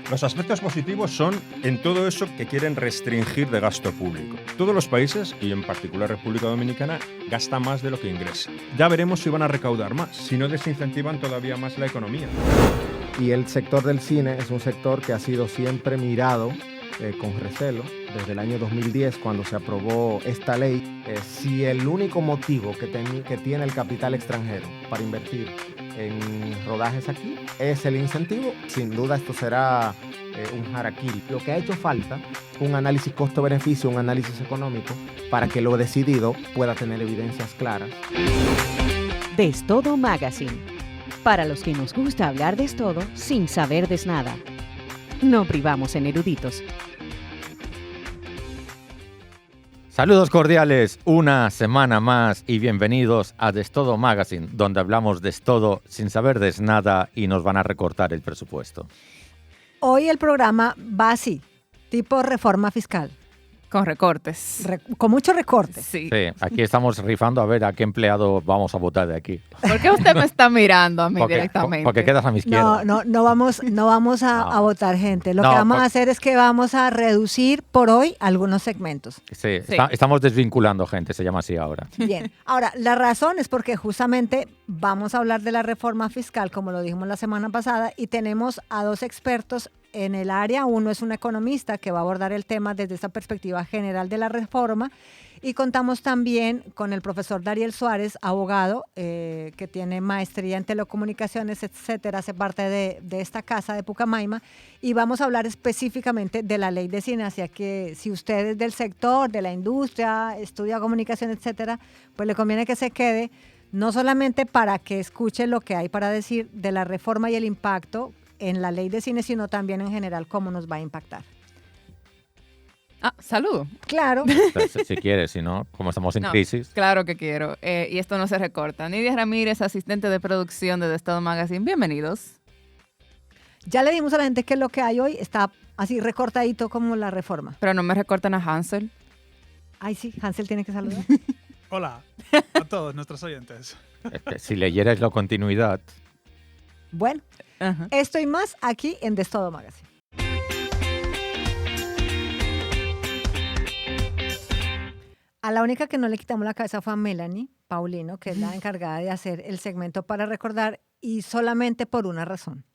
Los aspectos positivos son en todo eso que quieren restringir de gasto público. Todos los países, y en particular República Dominicana, gasta más de lo que ingresa. Ya veremos si van a recaudar más, si no desincentivan todavía más la economía. Y el sector del cine es un sector que ha sido siempre mirado con recelo desde el año 2010, cuando se aprobó esta ley. Si el único motivo que tiene el capital extranjero para invertir en rodajes aquí es el incentivo, sin duda esto será un harakiri. Lo que ha hecho falta, un análisis costo-beneficio, un análisis económico, para que lo decidido pueda tener evidencias claras. Destodo Magazine. Para los que nos gusta hablar de todo sin saber de nada. No privamos en eruditos. Saludos cordiales, una semana más y bienvenidos a Destodo Magazine, donde hablamos de todo sin saber de nada y nos van a recortar el presupuesto. Hoy el programa va así, tipo reforma fiscal. Con recortes. Con muchos recortes. Sí. Sí, aquí estamos rifando a ver a qué empleado vamos a votar de aquí. ¿Por qué usted me está mirando a mí directamente? Porque quedas a mi izquierda. No vamos a votar gente. Lo que vamos a hacer es que vamos a reducir por hoy algunos segmentos. Sí. Estamos desvinculando gente, se llama así ahora. Bien. Ahora, la razón es porque justamente vamos a hablar de la reforma fiscal, como lo dijimos la semana pasada, y tenemos a dos expertos en el área. Uno es un economista que va a abordar el tema desde esta perspectiva general de la reforma, y contamos también con el profesor Dariel Suárez, abogado, que tiene maestría en telecomunicaciones, etcétera, hace parte de esta casa de Pucamaima, y vamos a hablar específicamente de la ley de cine. Así que si usted es del sector, de la industria, estudia comunicación, etcétera, pues le conviene que se quede, no solamente para que escuche lo que hay para decir de la reforma y el impacto en la ley de cine, sino también en general cómo nos va a impactar. Salud. Claro. Si quieres, si no, como estamos en crisis. Claro que quiero. Y esto no se recorta. Nidia Ramírez, asistente de producción de Destodo Magazine. Bienvenidos. Ya le dimos a la gente que lo que hay hoy está así recortadito como la reforma. Pero no me recortan a Hansel. Ay, sí, Hansel tiene que saludar. Hola a todos nuestros oyentes. Es que si leyerais la continuidad. Bueno, esto y más aquí en Destodo Magazine. A la única que no le quitamos la cabeza fue a Melanie Paulino, que es la encargada de hacer el segmento para recordar, y solamente por una razón.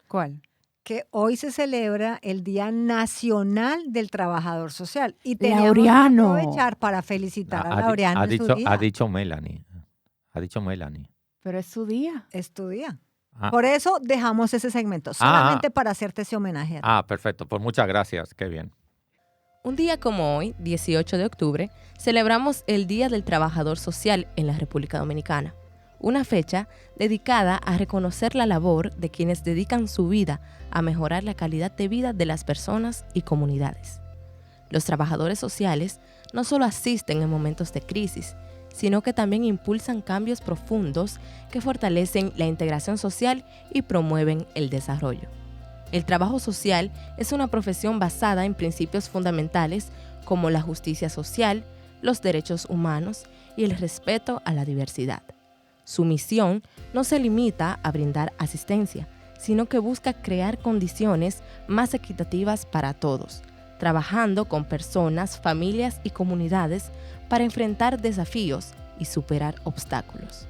¿Cuál? Que hoy se celebra el Día Nacional del Trabajador Social. Y teníamos que Laureano. aprovechar para felicitar a Laureano en su día. Ha dicho Melanie. Pero es su día. Es tu día. Por eso dejamos ese segmento, solamente para hacerte ese homenaje. Perfecto. Pues muchas gracias. Qué bien. Un día como hoy, 18 de octubre, celebramos el Día del Trabajador Social en la República Dominicana. Una fecha dedicada a reconocer la labor de quienes dedican su vida a mejorar la calidad de vida de las personas y comunidades. Los trabajadores sociales no solo asisten en momentos de crisis, sino que también impulsan cambios profundos que fortalecen la integración social y promueven el desarrollo. El trabajo social es una profesión basada en principios fundamentales como la justicia social, los derechos humanos y el respeto a la diversidad. Su misión no se limita a brindar asistencia, sino que busca crear condiciones más equitativas para todos, trabajando con personas, familias y comunidades para enfrentar desafíos y superar obstáculos.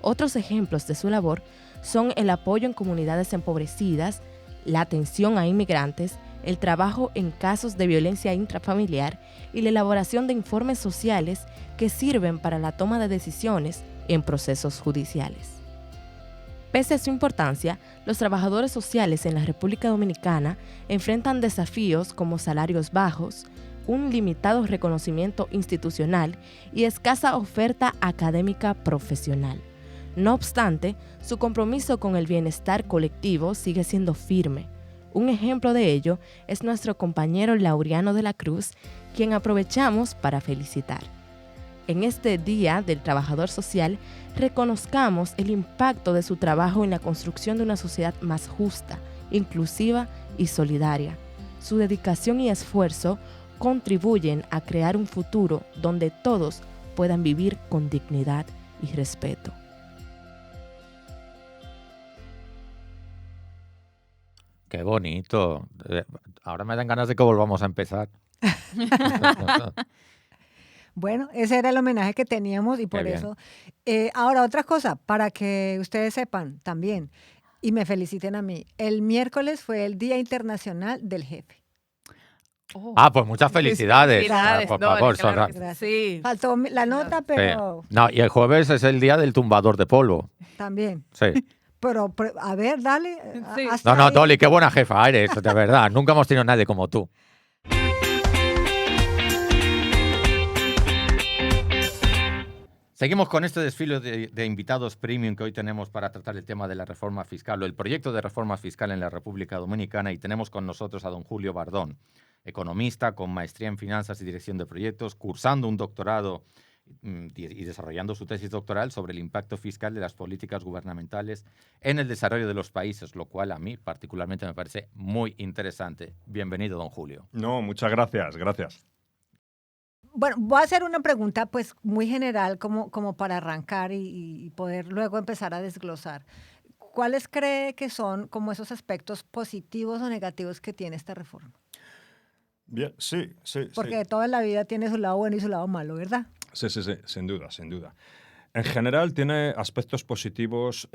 Otros ejemplos de su labor son el apoyo en comunidades empobrecidas, la atención a inmigrantes, el trabajo en casos de violencia intrafamiliar y la elaboración de informes sociales que sirven para la toma de decisiones en procesos judiciales. Pese a su importancia, los trabajadores sociales en la República Dominicana enfrentan desafíos como salarios bajos, un limitado reconocimiento institucional y escasa oferta académica profesional. No obstante, su compromiso con el bienestar colectivo sigue siendo firme. Un ejemplo de ello es nuestro compañero Laureano de la Cruz, quien aprovechamos para felicitar. En este Día del Trabajador Social, reconozcamos el impacto de su trabajo en la construcción de una sociedad más justa, inclusiva y solidaria. Su dedicación y esfuerzo contribuyen a crear un futuro donde todos puedan vivir con dignidad y respeto. qué bonito. Ahora me dan ganas de que volvamos a empezar. Bueno, ese era el homenaje que teníamos y por bien. eso. Ahora, otra cosa, para que ustedes sepan también y me feliciten a mí. El miércoles fue el Día Internacional del Jefe. Ah, pues muchas felicidades. Felicidades, Por Dolly, favor, claro que Gracias. sí. Faltó la nota, pero No, y el jueves es el día del tumbador de polvo. también. Sí. Pero, a ver, dale. Sí. hasta No, ahí. Dolly, qué buena jefa eres, de verdad. Nunca hemos tenido nadie como tú. Seguimos con este desfile de invitados premium que hoy tenemos para tratar el tema de la reforma fiscal o el proyecto de reforma fiscal en la República Dominicana, y tenemos con nosotros a don Julio Bardón, economista con maestría en finanzas y dirección de proyectos, cursando un doctorado y desarrollando su tesis doctoral sobre el impacto fiscal de las políticas gubernamentales en el desarrollo de los países, lo cual a mí particularmente me parece muy interesante. Bienvenido, don Julio. No, muchas gracias, gracias. Bueno, voy a hacer una pregunta pues muy general como para arrancar y poder luego empezar a desglosar. ¿Cuáles cree que son como esos aspectos positivos o negativos que tiene esta reforma? Bien, sí. Porque toda la vida tiene su lado bueno y su lado malo, ¿verdad? Sí, sin duda. En general tiene aspectos positivos.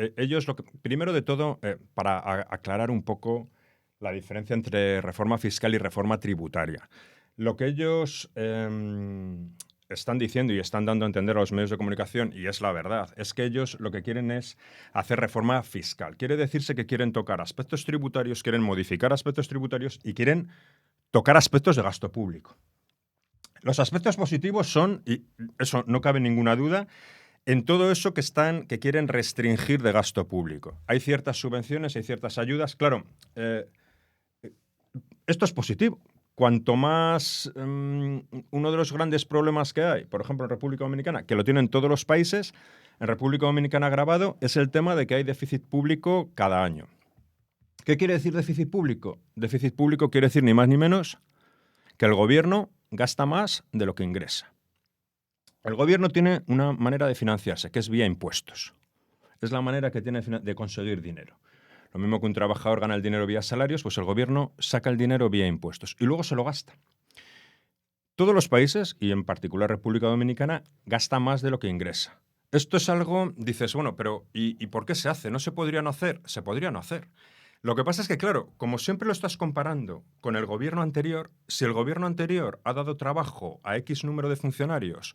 Primero de todo, para aclarar un poco la diferencia entre reforma fiscal y reforma tributaria. Lo que ellos están diciendo y están dando a entender a los medios de comunicación, y es la verdad, es que ellos lo que quieren es hacer reforma fiscal. Quiere decirse que quieren tocar aspectos tributarios, quieren modificar aspectos tributarios y quieren tocar aspectos de gasto público. Los aspectos positivos son, y eso no cabe ninguna duda, en todo eso que quieren restringir de gasto público. Hay ciertas subvenciones, hay ciertas ayudas. Claro, esto es positivo. Cuanto más uno de los grandes problemas que hay, por ejemplo en República Dominicana, que lo tienen todos los países, en República Dominicana agravado, es el tema de que hay déficit público cada año. ¿Qué quiere decir déficit público? Déficit público quiere decir ni más ni menos que el gobierno gasta más de lo que ingresa. El gobierno tiene una manera de financiarse, que es vía impuestos. Es la manera que tiene de conseguir dinero. Lo mismo que un trabajador gana el dinero vía salarios, pues el gobierno saca el dinero vía impuestos y luego se lo gasta. Todos los países, y en particular República Dominicana, gasta más de lo que ingresa. Esto es algo, dices, bueno, pero ¿y por qué se hace? ¿No se podría no hacer? Se podría no hacer. Lo que pasa es que, claro, como siempre lo estás comparando con el gobierno anterior, si el gobierno anterior ha dado trabajo a X número de funcionarios,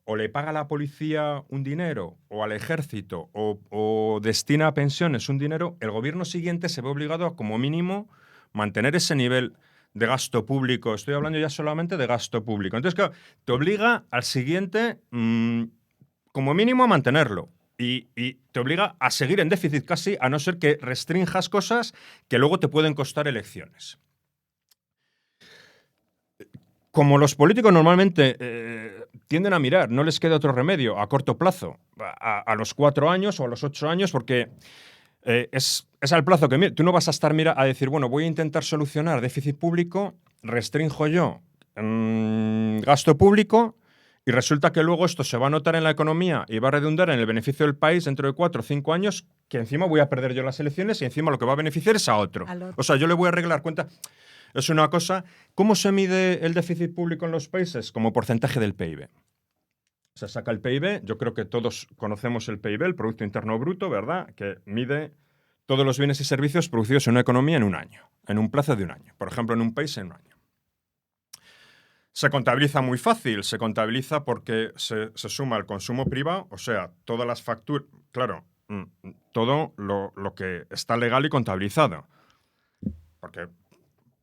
o le paga a la policía un dinero, o al ejército, o destina a pensiones un dinero, el gobierno siguiente se ve obligado a, como mínimo, mantener ese nivel de gasto público. Estoy hablando ya solamente de gasto público. Entonces, claro, te obliga al siguiente, como mínimo, a mantenerlo. Y te obliga a seguir en déficit casi, a no ser que restrinjas cosas que luego te pueden costar elecciones. Como los políticos normalmente tienden a mirar, no les queda otro remedio a corto plazo, a los 4 años o a los 8 años, porque es al plazo que mira. Tú no vas a estar a decir, bueno, voy a intentar solucionar déficit público, restrinjo yo gasto público, y resulta que luego esto se va a notar en la economía y va a redundar en el beneficio del país dentro de 4 o 5 años, que encima voy a perder yo las elecciones y encima lo que va a beneficiar es a otro. O sea, yo le voy a arreglar cuenta. Es una cosa. ¿Cómo se mide el déficit público en los países? Como porcentaje del PIB. Se saca el PIB, yo creo que todos conocemos el PIB, el Producto Interno Bruto, ¿verdad? Que mide todos los bienes y servicios producidos en una economía en un año, en un plazo de un año. Por ejemplo, en un país en un año. Se contabiliza muy fácil, se contabiliza porque se suma el consumo privado, o sea, todas las facturas, claro, todo lo que está legal y contabilizado. Porque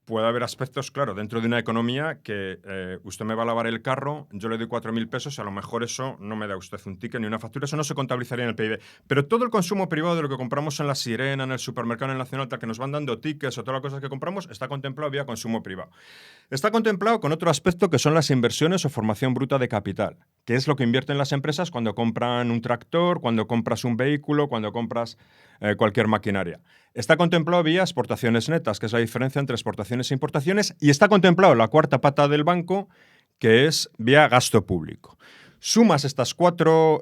puede haber aspectos, claro, dentro de una economía que usted me va a lavar el carro, yo le doy 4.000 pesos y a lo mejor eso no me da usted un ticket ni una factura, eso no se contabilizaría en el PIB. Pero todo el consumo privado de lo que compramos en La Sirena, en el supermercado, en el Nacional, que nos van dando tickets o todas las cosas que compramos, está contemplado vía consumo privado. Está contemplado con otro aspecto que son las inversiones o formación bruta de capital, que es lo que invierten las empresas cuando compran un tractor, cuando compras un vehículo, cuando compras cualquier maquinaria. Está contemplado vía exportaciones netas, que es la diferencia entre exportaciones e importaciones, y está contemplado la cuarta pata del banco, que es vía gasto público. Sumas estos cuatro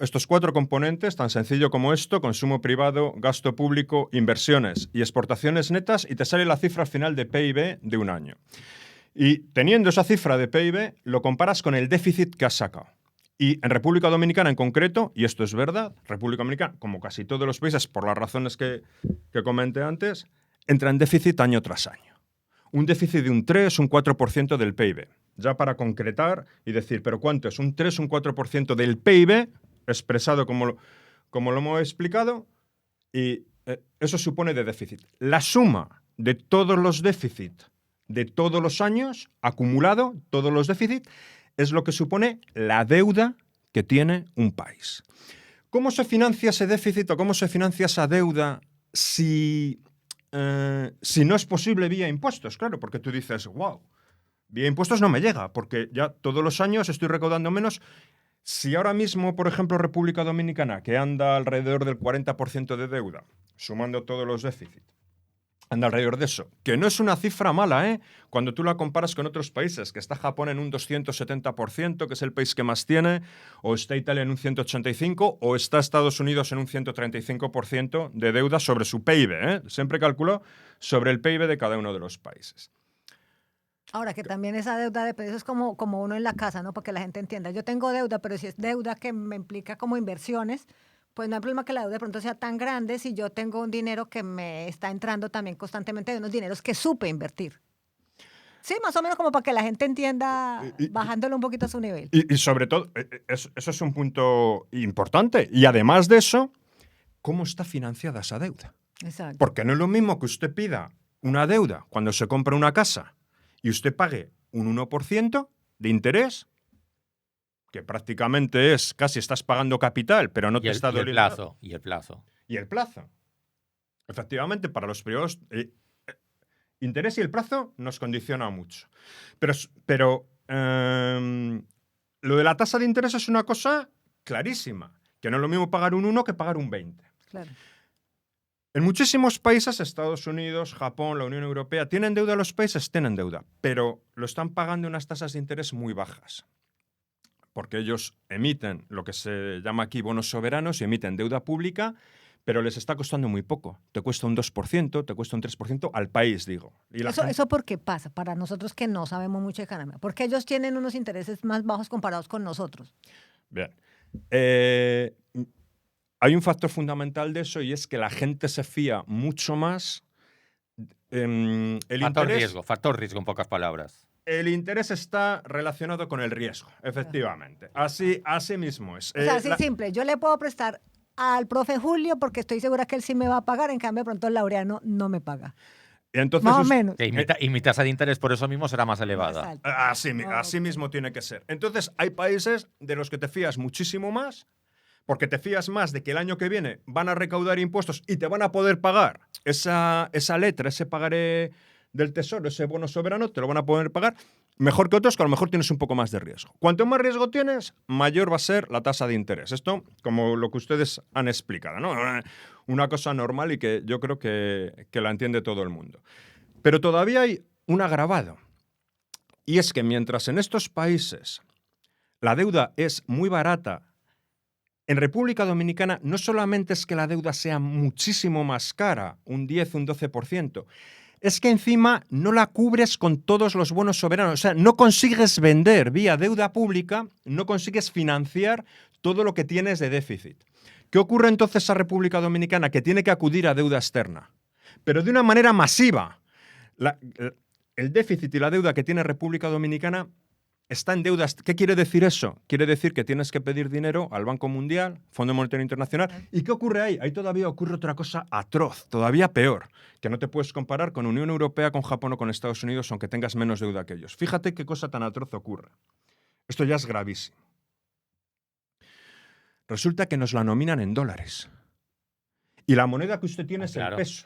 componentes, tan sencillo como esto: consumo privado, gasto público, inversiones y exportaciones netas, y te sale la cifra final de PIB de un año. Y teniendo esa cifra de PIB, lo comparas con el déficit que has sacado. Y en República Dominicana en concreto, y esto es verdad, República Dominicana, como casi todos los países, por las razones que comenté antes, entra en déficit año tras año. Un déficit de un 3, un 4% del PIB. Ya para concretar y decir, ¿pero cuánto es? Un 3, un 4% del PIB, expresado como lo hemos explicado, y eso supone de déficit. La suma de todos los déficits de todos los años, acumulado, todos los déficits, es lo que supone la deuda que tiene un país. ¿Cómo se financia ese déficit o cómo se financia esa deuda si no es posible vía impuestos? Claro, porque tú dices, wow, vía impuestos no me llega, porque ya todos los años estoy recaudando menos. Si ahora mismo, por ejemplo, República Dominicana, que anda alrededor del 40% de deuda, sumando todos los déficits, anda alrededor de eso, que no es una cifra mala, ¿eh? Cuando tú la comparas con otros países, que está Japón en un 270%, que es el país que más tiene, o está Italia en un 185%, o está Estados Unidos en un 135% de deuda sobre su PIB, ¿eh? Siempre calculo sobre el PIB de cada uno de los países. Ahora, que también esa deuda de eso es como uno en la casa, ¿no? Para que la gente entienda. Yo tengo deuda, pero si es deuda que me implica como inversiones, pues no hay problema que la deuda de pronto sea tan grande si yo tengo un dinero que me está entrando también constantemente de unos dineros que supe invertir. Sí, más o menos como para que la gente entienda, bajándolo un poquito a su nivel. Y sobre todo, eso es un punto importante. Y además de eso, ¿cómo está financiada esa deuda? Exacto. Porque no es lo mismo que usted pida una deuda cuando se compra una casa y usted pague un 1% de interés, que prácticamente es casi estás pagando capital, pero no te está doliendo. Y el plazo. Y el plazo. Efectivamente, para los privados, interés y el plazo nos condiciona mucho. Pero lo de la tasa de interés es una cosa clarísima, que no es lo mismo pagar un 1 que pagar un 20. Claro. En muchísimos países, Estados Unidos, Japón, la Unión Europea, ¿tienen deuda los países? Tienen deuda, pero lo están pagando unas tasas de interés muy bajas, porque ellos emiten lo que se llama aquí bonos soberanos y emiten deuda pública, pero les está costando muy poco. Te cuesta un 2%, te cuesta un 3% al país, digo. Y ¿Eso por qué pasa? Para nosotros que no sabemos mucho de economía. Porque ellos tienen unos intereses más bajos comparados con nosotros. Bien. Hay un factor fundamental de eso, y es que la gente se fía mucho más. Factor riesgo, en pocas palabras. El interés está relacionado con el riesgo, efectivamente. Así mismo es. O sea, así simple. Yo le puedo prestar al profe Julio porque estoy segura que él sí me va a pagar, en cambio de pronto el Laureano no me paga. Entonces, más o menos. Y mi tasa de interés por eso mismo será más elevada. Así mismo tiene que ser. Entonces, hay países de los que te fías muchísimo más, porque te fías más de que el año que viene van a recaudar impuestos y te van a poder pagar esa letra, ese pagaré del tesoro, ese bono soberano, te lo van a poder pagar mejor que otros, que a lo mejor tienes un poco más de riesgo. Cuanto más riesgo tienes, mayor va a ser la tasa de interés. Esto, como lo que ustedes han explicado, ¿no? Una cosa normal y que yo creo que la entiende todo el mundo. Pero todavía hay un agravado, y es que mientras en estos países la deuda es muy barata, en República Dominicana no solamente es que la deuda sea muchísimo más cara, un 10, un 12%, es que encima no la cubres con todos los bonos soberanos. O sea, no consigues vender vía deuda pública, no consigues financiar todo lo que tienes de déficit. ¿Qué ocurre entonces a República Dominicana? Que tiene que acudir a deuda externa, pero de una manera masiva. El déficit y la deuda que tiene República Dominicana está en deudas. ¿Qué quiere decir eso? Quiere decir que tienes que pedir dinero al Banco Mundial, Fondo Monetario Internacional. ¿Y qué ocurre ahí? Ahí todavía ocurre otra cosa atroz, todavía peor, que no te puedes comparar con Unión Europea, con Japón o con Estados Unidos, aunque tengas menos deuda que ellos. Fíjate qué cosa tan atroz ocurre. Esto ya es gravísimo. Resulta que nos la nominan en dólares. Y la moneda que usted tiene es el peso.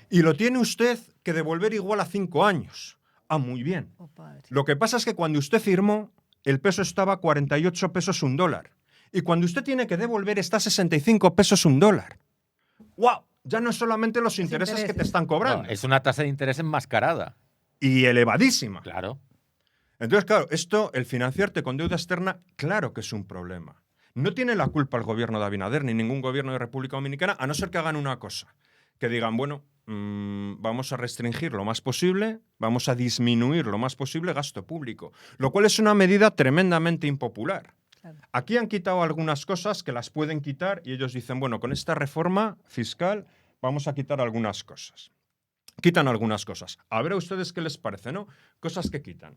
Y lo tiene usted que devolver igual a 5 años. Muy bien. Lo que pasa es que cuando usted firmó, el peso estaba a 48 pesos un dólar. Y cuando usted tiene que devolver, está a 65 pesos un dólar. ¡Wow! Ya no es solamente los intereses que te están cobrando. No, es una tasa de interés enmascarada. Y elevadísima. Claro. Entonces, claro, esto, el financiarte con deuda externa, claro que es un problema. No tiene la culpa el gobierno de Abinader ni ningún gobierno de República Dominicana, a no ser que hagan una cosa, que digan, bueno, vamos a restringir lo más posible, vamos a disminuir lo más posible gasto público, lo cual es una medida tremendamente impopular. Claro. Aquí han quitado algunas cosas que las pueden quitar y ellos dicen, bueno, con esta reforma fiscal vamos a quitar algunas cosas. Quitan algunas cosas. A ver a ustedes qué les parece, ¿no? Cosas que quitan.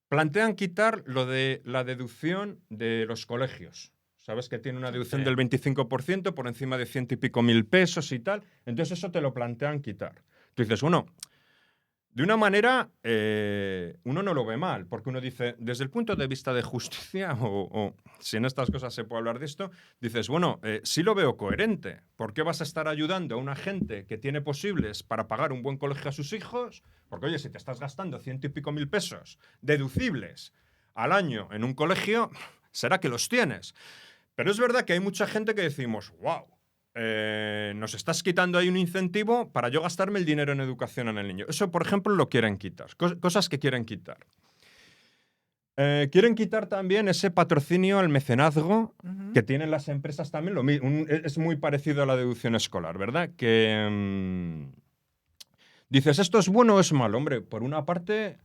Plantean quitar lo de la deducción de los colegios. Sabes que tiene una deducción del 25% por encima de 100 y pico mil pesos y tal. Entonces eso te lo plantean quitar. Tú dices, bueno, de una manera uno no lo ve mal, porque uno dice, desde el punto de vista de justicia, o si en estas cosas se puede hablar de esto, dices, bueno, sí lo veo coherente. ¿Por qué vas a estar ayudando a una gente que tiene posibles para pagar un buen colegio a sus hijos? Porque, oye, si te estás gastando 100 y pico mil pesos deducibles al año en un colegio, será que los tienes. Pero es verdad que hay mucha gente que decimos, wow, nos estás quitando ahí un incentivo para yo gastarme el dinero en educación en el niño. Eso, por ejemplo, lo quieren quitar. Cosas que quieren quitar. Quieren quitar también ese patrocinio al mecenazgo que tienen las empresas también. Es muy parecido a la deducción escolar, ¿verdad? Que dices, ¿esto es bueno o es malo? Hombre, por una parte,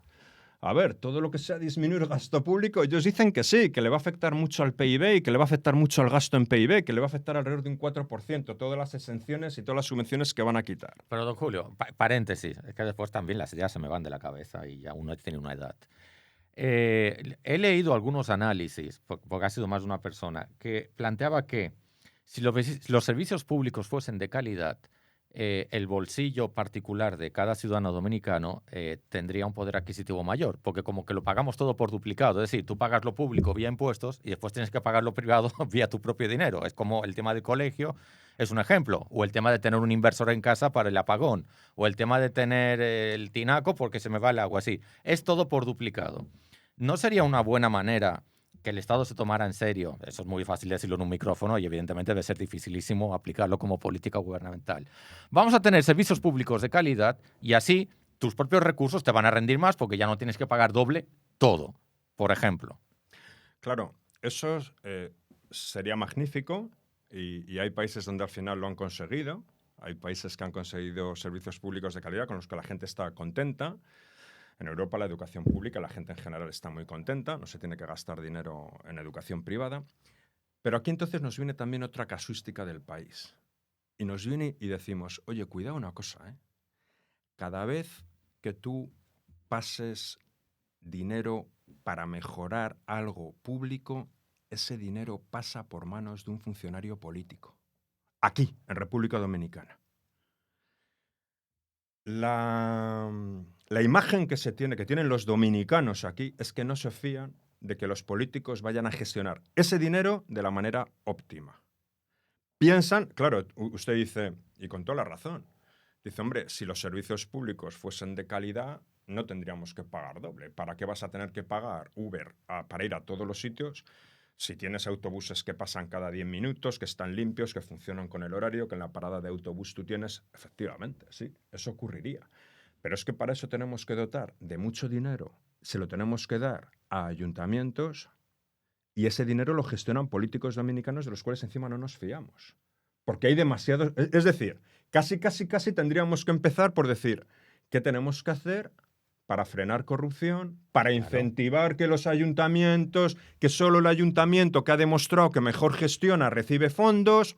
a ver, todo lo que sea disminuir gasto público, ellos dicen que sí, que le va a afectar mucho al PIB y que le va a afectar mucho al gasto en PIB, que le va a afectar alrededor de un 4%, todas las exenciones y todas las subvenciones que van a quitar. Pero, don Julio, paréntesis, es que después también las ideas se me van de la cabeza y ya uno tiene una edad. He leído algunos análisis, porque ha sido más de una persona, que planteaba que si los servicios públicos fuesen de calidad, el bolsillo particular de cada ciudadano dominicano tendría un poder adquisitivo mayor, porque como que lo pagamos todo por duplicado, es decir, tú pagas lo público vía impuestos y después tienes que pagar lo privado vía tu propio dinero. Es como el tema del colegio, es un ejemplo, o el tema de tener un inversor en casa para el apagón, o el tema de tener el tinaco porque se me va el agua, así. Es todo por duplicado. ¿No sería una buena manera que el Estado se tomara en serio? Eso es muy fácil decirlo en un micrófono y evidentemente debe ser dificilísimo aplicarlo como política gubernamental. Vamos a tener servicios públicos de calidad y así tus propios recursos te van a rendir más porque ya no tienes que pagar doble todo, por ejemplo. Claro, eso sería magnífico y hay países donde al final lo han conseguido. Hay países que han conseguido servicios públicos de calidad con los que la gente está contenta. En Europa la educación pública, la gente en general está muy contenta, no se tiene que gastar dinero en educación privada. Pero aquí entonces nos viene también otra casuística del país. Y nos viene y decimos, oye, cuidado una cosa, ¿eh? Cada vez que tú pases dinero para mejorar algo público, ese dinero pasa por manos de un funcionario político. Aquí, en República Dominicana. La imagen que tienen los dominicanos aquí, es que no se fían de que los políticos vayan a gestionar ese dinero de la manera óptima. Piensan, claro, usted dice, y con toda la razón, dice, hombre, si los servicios públicos fuesen de calidad, no tendríamos que pagar doble. ¿Para qué vas a tener que pagar Uber para ir a todos los sitios? Si tienes autobuses que pasan cada 10 minutos, que están limpios, que funcionan con el horario, que en la parada de autobús tú tienes, efectivamente, sí, eso ocurriría. Pero es que para eso tenemos que dotar de mucho dinero, se lo tenemos que dar a ayuntamientos y ese dinero lo gestionan políticos dominicanos de los cuales encima no nos fiamos. Porque hay demasiados... Es decir, casi tendríamos que empezar por decir qué tenemos que hacer para frenar corrupción, para incentivar que los ayuntamientos, que solo el ayuntamiento que ha demostrado que mejor gestiona recibe fondos.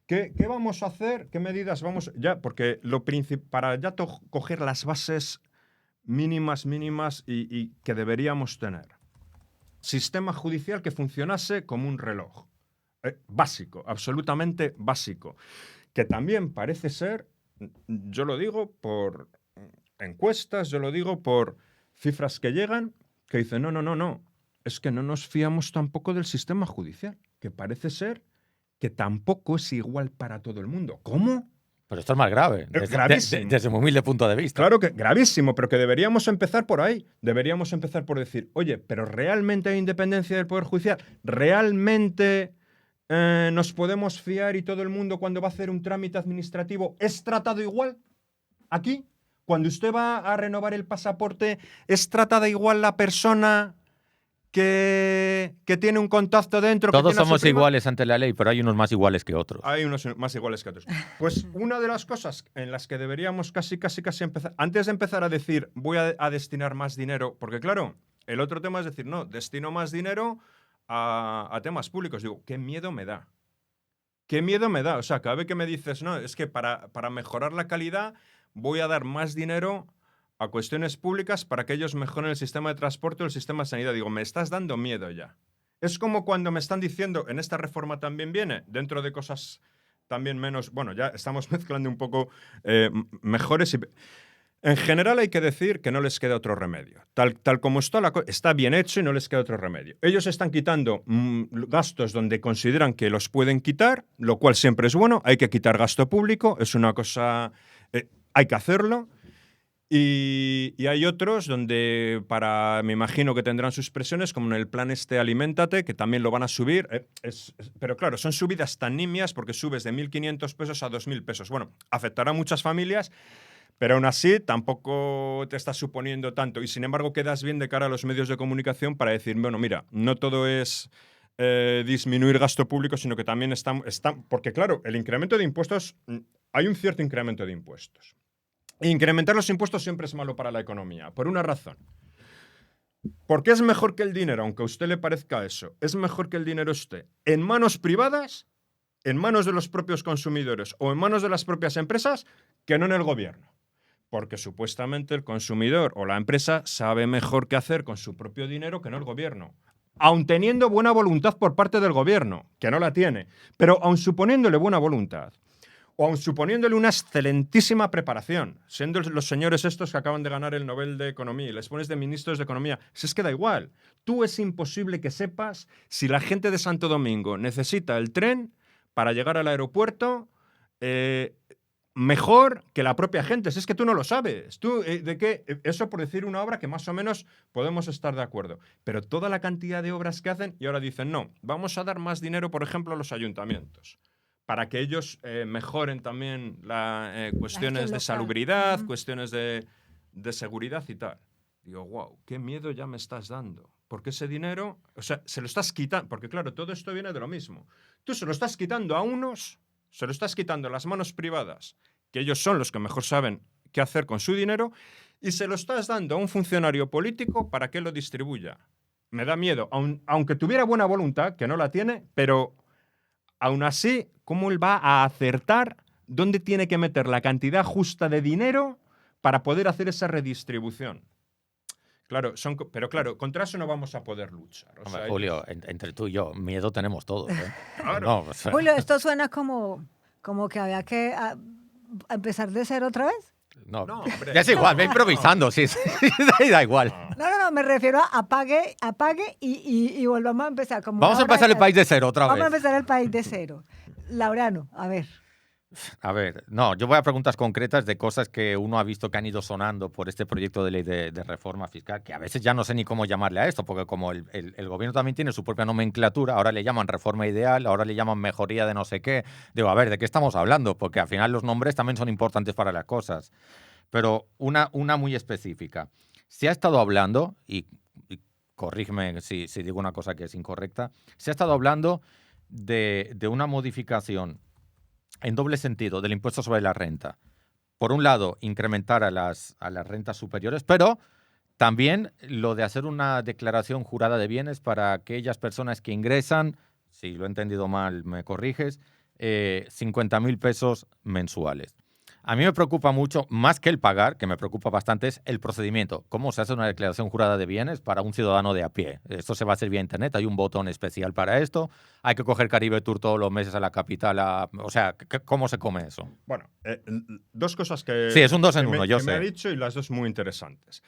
¿Qué vamos a hacer? ¿Qué medidas vamos...? Ya, porque para ya coger las bases mínimas y que deberíamos tener. Sistema judicial que funcionase como un reloj. Básico, absolutamente básico. Que también parece ser, yo lo digo por encuestas, yo lo digo por cifras que llegan, que dicen, no, es que no nos fiamos tampoco del sistema judicial, que parece ser que tampoco es igual para todo el mundo. ¿Cómo? Pero esto es más grave, desde mi humilde punto de vista. Claro que gravísimo, pero que deberíamos empezar por ahí. Deberíamos empezar por decir, oye, pero ¿realmente hay independencia del Poder Judicial? ¿Realmente nos podemos fiar y todo el mundo cuando va a hacer un trámite administrativo es tratado igual aquí? Cuando usted va a renovar el pasaporte, ¿es tratada igual la persona que tiene un contacto dentro? Todos que tiene a su somos prima? iguales ante la ley, pero hay unos más iguales que otros. Hay unos más iguales que otros. Pues una de las cosas en las que deberíamos casi empezar, antes de empezar a decir voy a destinar más dinero, porque claro, el otro tema es decir, no, destino más dinero a temas públicos. Digo, qué miedo me da. Qué miedo me da. O sea, cada vez que me dices, no, es que para mejorar la calidad voy a dar más dinero a cuestiones públicas para que ellos mejoren el sistema de transporte o el sistema de sanidad. Digo, me estás dando miedo ya. Es como cuando me están diciendo, en esta reforma también viene, dentro de cosas también menos, bueno, ya estamos mezclando un poco mejores y... En general hay que decir que no les queda otro remedio. Tal como está, está bien hecho y no les queda otro remedio. Ellos están quitando gastos donde consideran que los pueden quitar, lo cual siempre es bueno. Hay que quitar gasto público, es una cosa... hay que hacerlo. Y hay otros donde me imagino que tendrán sus presiones, como en el plan Aliméntate, que también lo van a subir. Pero claro, son subidas tan nimias porque subes de 1.500 pesos a 2.000 pesos. Bueno, afectará a muchas familias, pero aún así tampoco te estás suponiendo tanto. Y sin embargo quedas bien de cara a los medios de comunicación para decir, bueno, mira, no todo es disminuir gasto público, sino que también están... Porque claro, el incremento de impuestos, hay un cierto incremento de impuestos. Incrementar los impuestos siempre es malo para la economía, por una razón. Porque es mejor que el dinero, aunque a usted le parezca eso, es mejor que el dinero esté en manos privadas, en manos de los propios consumidores o en manos de las propias empresas, que no en el gobierno. Porque supuestamente el consumidor o la empresa sabe mejor qué hacer con su propio dinero que no el gobierno. Aun teniendo buena voluntad por parte del gobierno, que no la tiene, pero aun suponiéndole buena voluntad, o aun suponiéndole una excelentísima preparación, siendo los señores estos que acaban de ganar el Nobel de Economía y les pones de ministros de Economía, si es que da igual. Tú es imposible que sepas si la gente de Santo Domingo necesita el tren para llegar al aeropuerto mejor que la propia gente. Si es que tú no lo sabes. Eso por decir una obra que más o menos podemos estar de acuerdo. Pero toda la cantidad de obras que hacen y ahora dicen, no, vamos a dar más dinero, por ejemplo, a los ayuntamientos, para que ellos mejoren también cuestiones de salubridad, cuestiones de seguridad y tal. Digo, wow, qué miedo ya me estás dando. Porque ese dinero, o sea, se lo estás quitando. Porque claro, todo esto viene de lo mismo. Tú se lo estás quitando a unos, se lo estás quitando a las manos privadas, que ellos son los que mejor saben qué hacer con su dinero, y se lo estás dando a un funcionario político para que lo distribuya. Me da miedo, aunque tuviera buena voluntad, que no la tiene, pero aún así, ¿cómo él va a acertar dónde tiene que meter la cantidad justa de dinero para poder hacer esa redistribución? Claro, pero claro, contra eso no vamos a poder luchar. Hombre, Julio, entre tú y yo, miedo tenemos todos. Claro. No, o sea, Julio, esto suena como que había que empezar de cero otra vez. no, hombre, ya es igual, ve improvisando, sí, da igual. No, me refiero a apague y volvamos a empezar. Vamos a empezar el país de cero otra vez. Vamos a empezar el país de cero. Laureano, a ver. A ver, no, yo voy a preguntas concretas de cosas que uno ha visto que han ido sonando por este proyecto de ley de reforma fiscal, que a veces ya no sé ni cómo llamarle a esto, porque como el gobierno también tiene su propia nomenclatura, ahora le llaman reforma ideal, ahora le llaman mejoría de no sé qué. Digo, a ver, ¿de qué estamos hablando? Porque al final los nombres también son importantes para las cosas. Pero una muy específica. Se ha estado hablando, y corrígeme si digo una cosa que es incorrecta, se ha estado hablando de una modificación en doble sentido del impuesto sobre la renta. Por un lado, incrementar a las rentas superiores, pero también lo de hacer una declaración jurada de bienes para aquellas personas que ingresan, si lo he entendido mal, me corriges, 50.000 pesos mensuales. A mí me preocupa mucho, más que el pagar, que me preocupa bastante, es el procedimiento. ¿Cómo se hace una declaración jurada de bienes para un ciudadano de a pie? Esto se va a hacer vía internet, hay un botón especial para esto, hay que coger Caribe Tour todos los meses a la capital. O sea, ¿cómo se come eso? Bueno, dos cosas que... Sí, es un dos en uno, yo sé. Me ha dicho y las dos muy interesantes.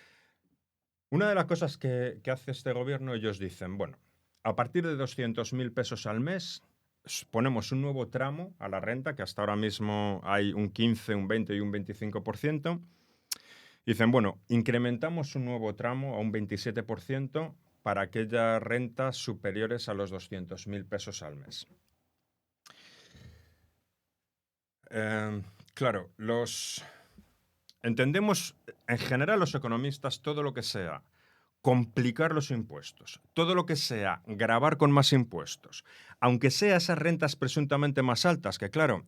Una de las cosas que hace este gobierno, ellos dicen, bueno, a partir de 200.000 pesos al mes ponemos un nuevo tramo a la renta, que hasta ahora mismo hay un 15, un 20 y un 25%. Dicen, bueno, incrementamos un nuevo tramo a un 27% para aquellas rentas superiores a los 200.000 pesos al mes. Claro, entendemos en general los economistas todo lo que sea complicar los impuestos, todo lo que sea gravar con más impuestos, aunque sea esas rentas presuntamente más altas, que claro,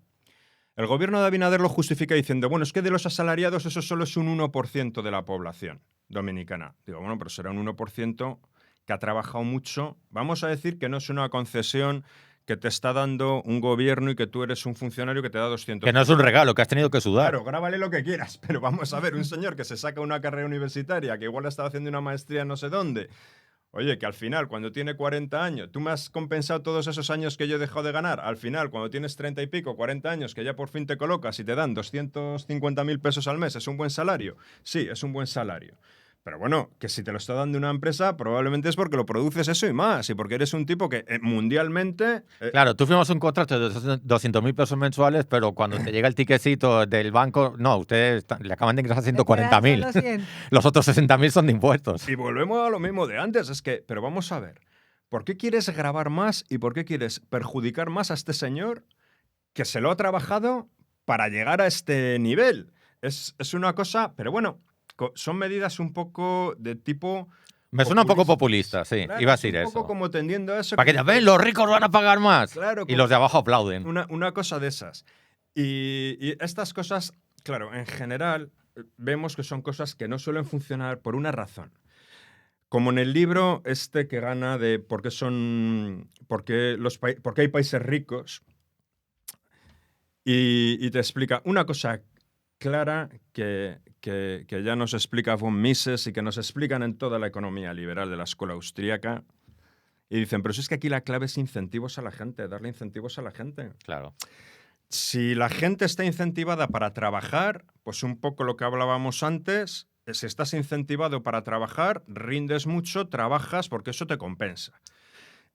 el gobierno de Abinader lo justifica diciendo, bueno, es que de los asalariados eso solo es un 1% de la población dominicana. Digo, bueno, pero será un 1% que ha trabajado mucho. Vamos a decir que no es una concesión que te está dando un gobierno y que tú eres un funcionario que te da 200. Que no es un regalo, que has tenido que sudar. Claro, grábale lo que quieras, pero vamos a ver, un señor que se saca una carrera universitaria, que igual ha estado haciendo una maestría no sé dónde. Oye, que al final, cuando tiene 40 años, tú me has compensado todos esos años que yo he dejado de ganar. Al final, cuando tienes 30 y pico, 40 años, que ya por fin te colocas y te dan 250.000 pesos al mes, ¿es un buen salario? Sí, es un buen salario. Pero bueno, que si te lo está dando una empresa, probablemente es porque lo produces eso y más, y porque eres un tipo que mundialmente... Claro, tú firmas un contrato de 200.000 pesos mensuales, pero cuando te llega el tiquecito del banco, no, ustedes le acaban de ingresar 140.000. Los otros 60.000 son de impuestos. Y volvemos a lo mismo de antes, es que, pero vamos a ver, ¿por qué quieres gravar más y por qué quieres perjudicar más a este señor que se lo ha trabajado para llegar a este nivel? Es una cosa, pero bueno... Son medidas un poco de tipo... Me suena un poco populista, sí. Claro, Iba a decir eso. Un poco como tendiendo a eso. Para que ven, los ricos van a pagar más. Claro, y los de abajo aplauden. Una cosa de esas. Y estas cosas, claro, en general, vemos que son cosas que no suelen funcionar por una razón. Como en el libro este que gana de por qué hay países ricos, y te explica una cosa clara que ya nos explica von Mises y que nos explican en toda la economía liberal de la escuela austríaca. Y dicen, pero si es que aquí la clave es incentivos a la gente, darle incentivos a la gente. Claro. Si la gente está incentivada para trabajar, pues un poco lo que hablábamos antes, si estás incentivado para trabajar, rindes mucho, trabajas porque eso te compensa.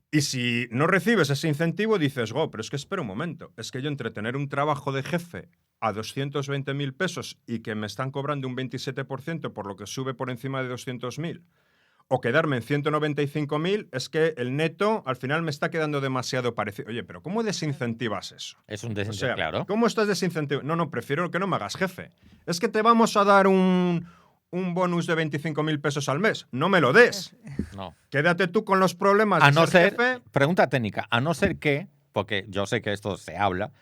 Y si no recibes ese incentivo, dices, pero es que espera un momento, es que yo entre tener un trabajo de jefe a 220.000 pesos y que me están cobrando un 27% por lo que sube por encima de 200.000, o quedarme en 195.000, es que el neto al final me está quedando demasiado parecido. Oye, pero ¿cómo desincentivas eso? Es un desincentivo, claro. ¿Cómo estás desincentivando? No, prefiero que no me hagas jefe. Es que te vamos a dar un bonus de 25.000 pesos al mes. No me lo des. No. Quédate tú con los problemas de ser jefe. Pregunta técnica, a no ser que, porque yo sé que esto se habla,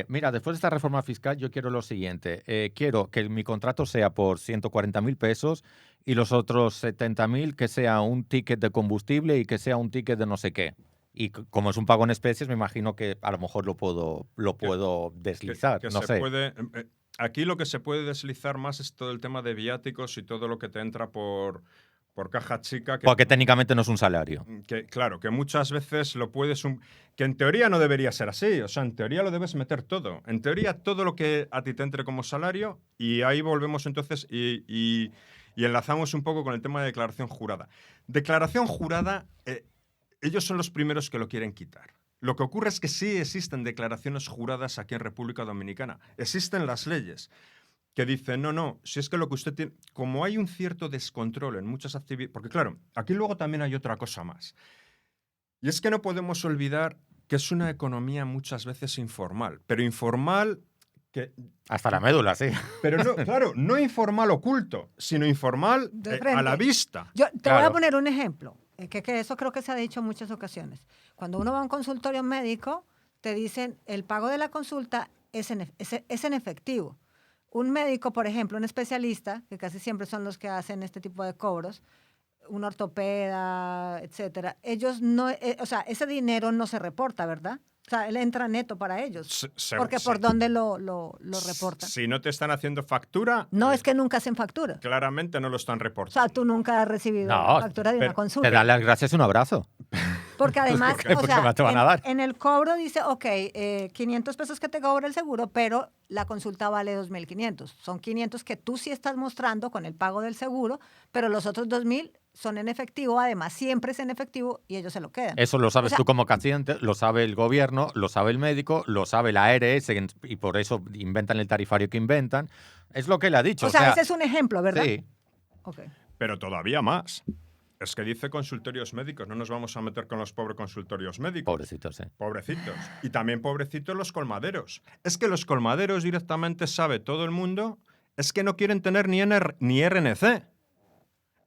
mira, después de esta reforma fiscal yo quiero lo siguiente. Quiero que mi contrato sea por 140.000 pesos y los otros 70.000 que sea un ticket de combustible y que sea un ticket de no sé qué. Y como es un pago en especies, me imagino que a lo mejor lo puedo deslizar. Que no se sé. Puede, aquí lo que se puede deslizar más es todo el tema de viáticos y todo lo que te entra por caja chica. Porque técnicamente no es un salario. Claro, que muchas veces lo puedes... que en teoría no debería ser así. O sea, en teoría lo debes meter todo. En teoría todo lo que a ti te entre como salario, y ahí volvemos entonces y enlazamos un poco con el tema de declaración jurada. Declaración jurada, ellos son los primeros que lo quieren quitar. Lo que ocurre es que sí existen declaraciones juradas aquí en República Dominicana. Existen las leyes que dicen, no, si es que lo que usted tiene... Como hay un cierto descontrol en muchas actividades... Porque claro, aquí luego también hay otra cosa más. Y es que no podemos olvidar que es una economía muchas veces informal. Pero informal... Hasta la médula, sí. Pero no, claro, no informal oculto, sino informal a la vista. Yo te voy a poner un ejemplo, que eso creo que se ha dicho en muchas ocasiones. Cuando uno va a un consultorio médico, te dicen el pago de la consulta es en efectivo. Un médico, por ejemplo, un especialista, que casi siempre son los que hacen este tipo de cobros, un ortopeda, etcétera, ellos no, o sea, ese dinero no se reporta, ¿verdad? O sea, él entra neto para ellos. Porque ¿por dónde lo reportan? Si no te están haciendo factura... No, es que nunca hacen factura. Claramente no lo están reportando. O sea, tú nunca has recibido factura de una consulta. Te dan las gracias y un abrazo. Porque además, o sea, te van a dar. En el cobro dice, 500 pesos que te cobra el seguro, pero la consulta vale 2.500. Son 500 que tú sí estás mostrando con el pago del seguro, pero los otros 2.000 son en efectivo, además siempre es en efectivo y ellos se lo quedan. Eso lo sabes tú como paciente, lo sabe el gobierno, lo sabe el médico, lo sabe la ARS y por eso inventan el tarifario que inventan. Es lo que él ha dicho. O sea, ese es un ejemplo, ¿verdad? Sí. Okay. Pero todavía más. Es que dice consultorios médicos, no nos vamos a meter con los pobres consultorios médicos. Pobrecitos, sí. Pobrecitos. Y también pobrecitos los colmaderos. Es que los colmaderos directamente sabe todo el mundo es que no quieren tener ni RNC.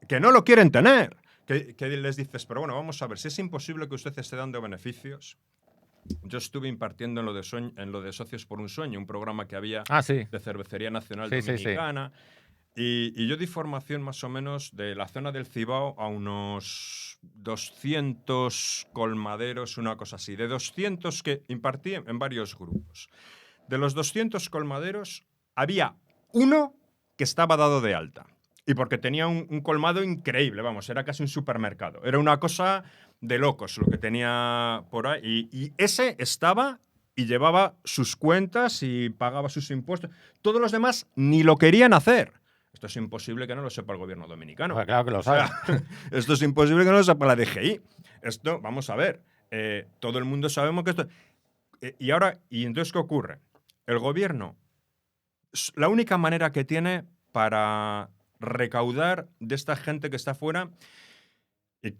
Que no lo quieren tener. Que les dices, pero bueno, vamos a ver, si es imposible que usted esté dando beneficios. Yo estuve impartiendo en lo de Socios por un Sueño, un programa que había de Cervecería Nacional Dominicana. Y yo di formación más o menos de la zona del Cibao a unos 200 colmaderos, una cosa así. De 200 que impartí en varios grupos. De los 200 colmaderos, había uno que estaba dado de alta. Y porque tenía un colmado increíble, vamos, era casi un supermercado. Era una cosa de locos lo que tenía por ahí. Y ese estaba y llevaba sus cuentas y pagaba sus impuestos. Todos los demás ni lo querían hacer. Esto es imposible que no lo sepa el gobierno dominicano. Pues claro que lo sabe. Esto es imposible que no lo sepa la DGI. Esto, vamos a ver, todo el mundo sabemos que esto... ¿Y entonces qué ocurre? El gobierno, la única manera que tiene para recaudar de esta gente que está fuera,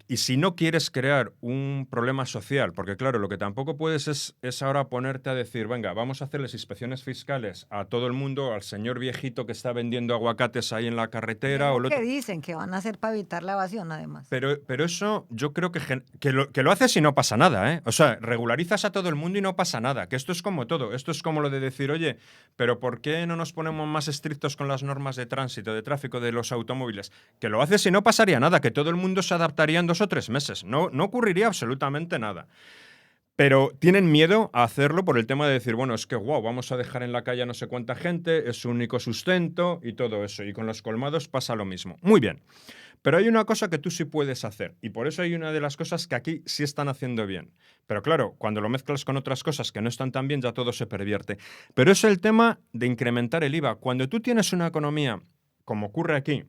y si no quieres crear un problema social, porque claro, lo que tampoco puedes es ahora ponerte a decir, venga, vamos a hacerles inspecciones fiscales a todo el mundo, al señor viejito que está vendiendo aguacates ahí en la carretera. O que dicen que van a hacer para evitar la evasión, además. Pero eso yo creo que lo haces y no pasa nada, ¿eh? O sea, regularizas a todo el mundo y no pasa nada, que esto es como todo. Esto es como lo de decir, oye, pero ¿por qué no nos ponemos más estrictos con las normas de tránsito, de tráfico de los automóviles? Que lo haces y no pasaría nada, que todo el mundo se adaptaría en 2 o 3 meses. No ocurriría absolutamente nada. Pero tienen miedo a hacerlo por el tema de decir, bueno, es que vamos a dejar en la calle a no sé cuánta gente, es su único sustento y todo eso. Y con los colmados pasa lo mismo. Muy bien. Pero hay una cosa que tú sí puedes hacer. Y por eso hay una de las cosas que aquí sí están haciendo bien. Pero claro, cuando lo mezclas con otras cosas que no están tan bien, ya todo se pervierte. Pero es el tema de incrementar el IVA. Cuando tú tienes una economía, como ocurre aquí,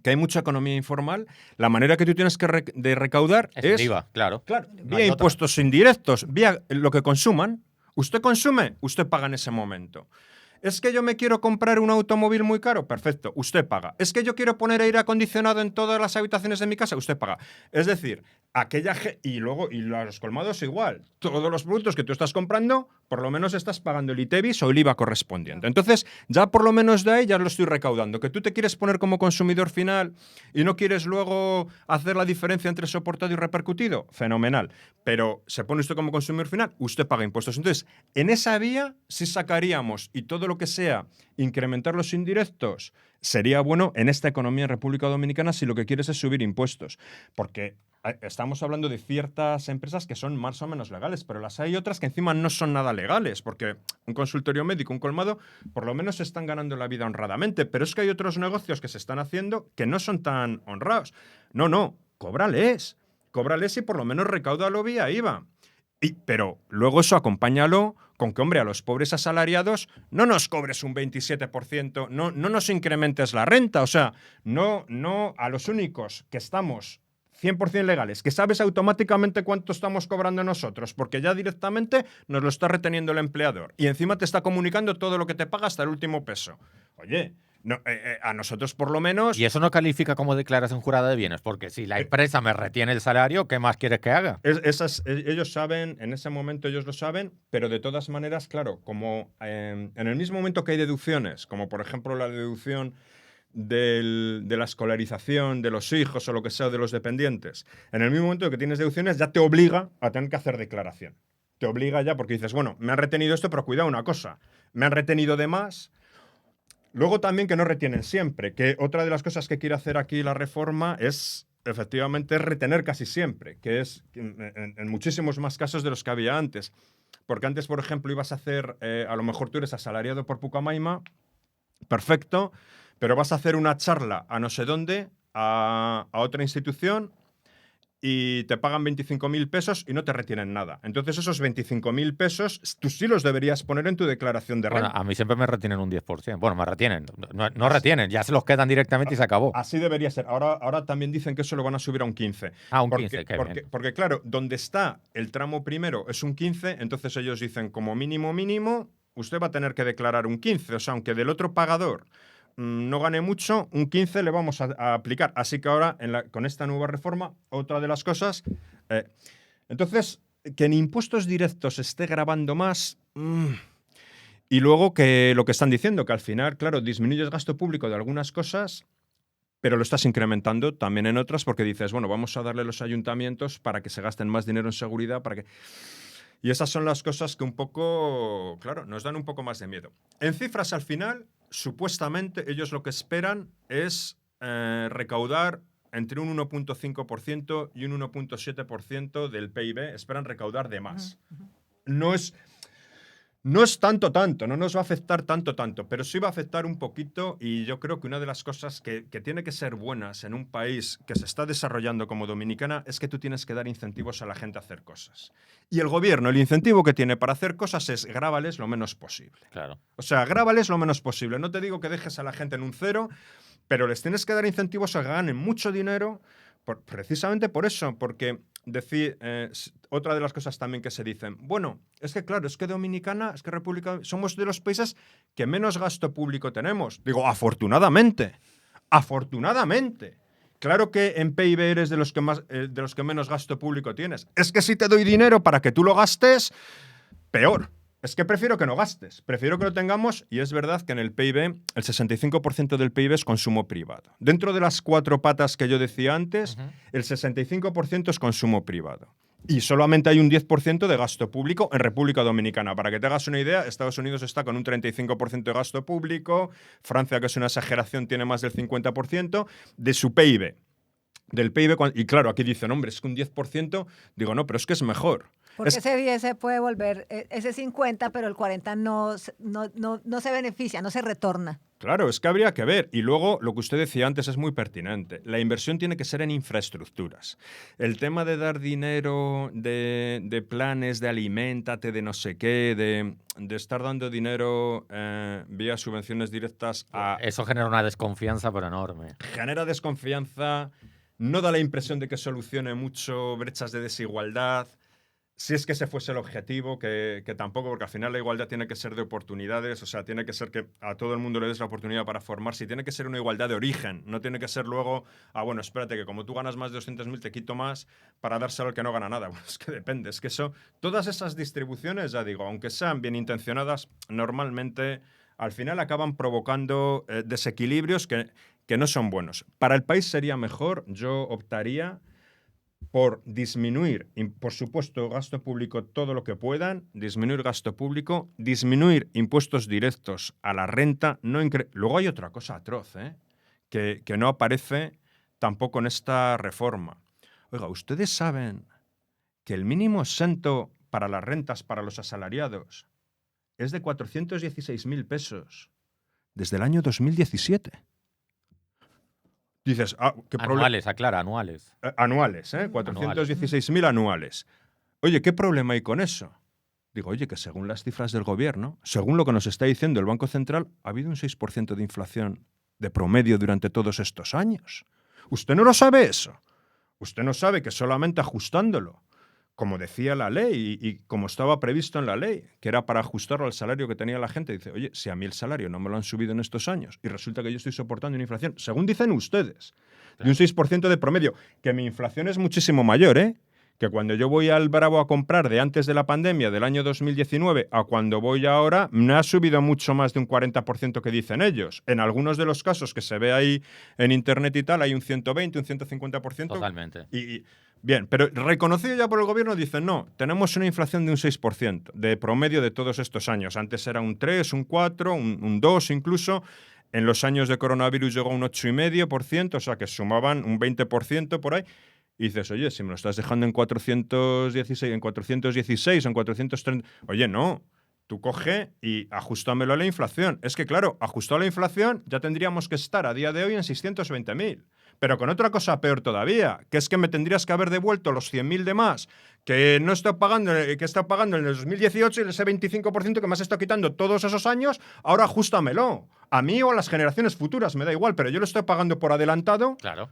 que hay mucha economía informal, la manera que tú tienes de recaudar es el IVA, claro. Vía impuestos indirectos, vía lo que consuman. Usted consume, usted paga en ese momento. ¿Es que yo me quiero comprar un automóvil muy caro? Perfecto, usted paga. ¿Es que yo quiero poner aire acondicionado en todas las habitaciones de mi casa? Usted paga. Es decir, y los colmados igual. Todos los productos que tú estás comprando, por lo menos estás pagando el ITEVIS o el IVA correspondiente. Entonces, ya por lo menos de ahí ya lo estoy recaudando. Que tú te quieres poner como consumidor final y no quieres luego hacer la diferencia entre soportado y repercutido, fenomenal. Pero se pone usted como consumidor final, usted paga impuestos. Entonces, en esa vía sí sacaríamos, y todo lo que sea incrementar los indirectos sería bueno en esta economía en República Dominicana si lo que quieres es subir impuestos. Porque estamos hablando de ciertas empresas que son más o menos legales, pero las hay otras que encima no son nada legales, porque un consultorio médico, un colmado, por lo menos se están ganando la vida honradamente, pero es que hay otros negocios que se están haciendo que no son tan honrados. No, cóbrales y por lo menos recáudalo vía IVA. Pero luego eso acompáñalo con que, hombre, a los pobres asalariados no nos cobres un 27%, no nos incrementes la renta. O sea, no a los únicos que estamos 100% legales, que sabes automáticamente cuánto estamos cobrando nosotros, porque ya directamente nos lo está reteniendo el empleador. Y encima te está comunicando todo lo que te paga hasta el último peso. Oye, no, a nosotros por lo menos... Y eso no califica como declaración jurada de bienes, porque si la empresa me retiene el salario, ¿qué más quieres que haga? Ellos saben, en ese momento ellos lo saben, pero de todas maneras, claro, como en el mismo momento que hay deducciones, como por ejemplo la deducción de la escolarización de los hijos o lo que sea de los dependientes, en el mismo momento que tienes deducciones ya te obliga a tener que hacer declaración. Te obliga ya porque dices, bueno, me han retenido esto, pero cuidado una cosa, me han retenido de más. Luego también que no retienen siempre, que otra de las cosas que quiere hacer aquí la reforma es, efectivamente, retener casi siempre, que es en muchísimos más casos de los que había antes. Porque antes, por ejemplo, ibas a hacer, a lo mejor tú eres asalariado por Pucamaima, perfecto, pero vas a hacer una charla a no sé dónde, a otra institución, y te pagan 25.000 pesos y no te retienen nada. Entonces esos 25.000 pesos tú sí los deberías poner en tu declaración de renta. Bueno, a mí siempre me retienen un 10%. Bueno, me retienen. No retienen, ya se los quedan directamente y se acabó. Así debería ser. Ahora también dicen que eso lo van a subir a un 15. Ah, un 15, qué bien. Porque claro, donde está el tramo primero es un 15, entonces ellos dicen como mínimo, usted va a tener que declarar un 15. O sea, aunque del otro pagador no gane mucho, un 15 le vamos a aplicar. Así que ahora, con esta nueva reforma, otra de las cosas... entonces, que en impuestos directos esté grabando más... Y luego que lo que están diciendo, que al final, claro, disminuyes gasto público de algunas cosas, pero lo estás incrementando también en otras porque dices, bueno, vamos a darle a los ayuntamientos para que se gasten más dinero en seguridad, para que... Y esas son las cosas que un poco, claro, nos dan un poco más de miedo. En cifras, al final, supuestamente, ellos lo que esperan es recaudar entre un 1,5% y un 1,7% del PIB. Esperan recaudar de más. No es tanto, no nos va a afectar tanto, pero sí va a afectar un poquito y yo creo que una de las cosas que tiene que ser buenas en un país que se está desarrollando como Dominicana es que tú tienes que dar incentivos a la gente a hacer cosas. Y el gobierno, el incentivo que tiene para hacer cosas es grábales lo menos posible. Claro. O sea, grábales lo menos posible. No te digo que dejes a la gente en un cero, pero les tienes que dar incentivos a que ganen mucho dinero precisamente por eso, porque otra de las cosas también que se dicen, bueno, es que claro, es que Dominicana, es que República, somos de los países que menos gasto público tenemos. Digo, afortunadamente. Claro que en PIB eres de los que menos gasto público tienes. Es que si te doy dinero para que tú lo gastes, peor. Es que prefiero que no gastes, prefiero que lo tengamos y es verdad que en el PIB el 65% del PIB es consumo privado. Dentro de las 4 patas que yo decía antes, el 65% es consumo privado. Y solamente hay un 10% de gasto público en República Dominicana. Para que te hagas una idea, Estados Unidos está con un 35% de gasto público, Francia, que es una exageración, tiene más del 50% de su PIB. Del PIB, y claro, aquí dicen, hombre, es que un 10%, digo, no, pero es que es mejor. Porque ese 10 se puede volver, ese 50, pero el 40 no se beneficia, no se retorna. Claro, es que habría que ver. Y luego, lo que usted decía antes es muy pertinente. La inversión tiene que ser en infraestructuras. El tema de dar dinero de planes, de aliméntate, de no sé qué, de estar dando dinero vía subvenciones directas a... Eso genera una desconfianza, pero enorme. Genera desconfianza, no da la impresión de que solucione mucho brechas de desigualdad. Si es que ese fuese el objetivo, que tampoco, porque al final la igualdad tiene que ser de oportunidades, o sea, tiene que ser que a todo el mundo le des la oportunidad para formarse y tiene que ser una igualdad de origen, no tiene que ser luego, bueno, espérate, que como tú ganas más de 200.000 te quito más para dárselo al que no gana nada. Bueno, es que depende, es que todas esas distribuciones, ya digo, aunque sean bien intencionadas, normalmente al final acaban provocando desequilibrios que no son buenos. Para el país sería mejor, yo optaría por disminuir, por supuesto, gasto público todo lo que puedan, disminuir gasto público, disminuir impuestos directos a la renta. Luego hay otra cosa atroz, que no aparece tampoco en esta reforma. Oiga, ¿ustedes saben que el mínimo exento para las rentas para los asalariados es de 416.000 pesos desde el año 2017? Dices, ¿qué anuales, aclara, anuales. Anuales, 416.000 anuales. Oye, ¿qué problema hay con eso? Digo, oye, que según las cifras del gobierno, según lo que nos está diciendo el Banco Central, ha habido un 6% de inflación de promedio durante todos estos años. ¿Usted no lo sabe eso? Usted no sabe que solamente ajustándolo, como decía la ley y como estaba previsto en la ley, que era para ajustarlo al salario que tenía la gente, dice, oye, si a mí el salario no me lo han subido en estos años y resulta que yo estoy soportando una inflación, según dicen ustedes, de un 6% de promedio, que mi inflación es muchísimo mayor, que cuando yo voy al Bravo a comprar de antes de la pandemia del año 2019 a cuando voy ahora, me ha subido mucho más de un 40% que dicen ellos. En algunos de los casos que se ve ahí en internet y tal, hay un 120, un 150%. Totalmente. Bien, pero reconocido ya por el gobierno, dicen, no, tenemos una inflación de un 6% de promedio de todos estos años. Antes era un 3, un 4, un 2 incluso. En los años de coronavirus llegó a un 8,5%, o sea que sumaban un 20% por ahí. Y dices, oye, si me lo estás dejando en 416, en 416, en 430... Oye, no, tú coge y ajustámelo a la inflación. Es que, claro, ajustado a la inflación ya tendríamos que estar a día de hoy en 620.000. Pero con otra cosa peor todavía, que es que me tendrías que haber devuelto los 100.000 de más que no estoy pagando, que he estado pagando en el 2018 y ese 25% que me has estado quitando todos esos años, ahora ajústamelo. A mí o a las generaciones futuras, me da igual, pero yo lo estoy pagando por adelantado. Claro.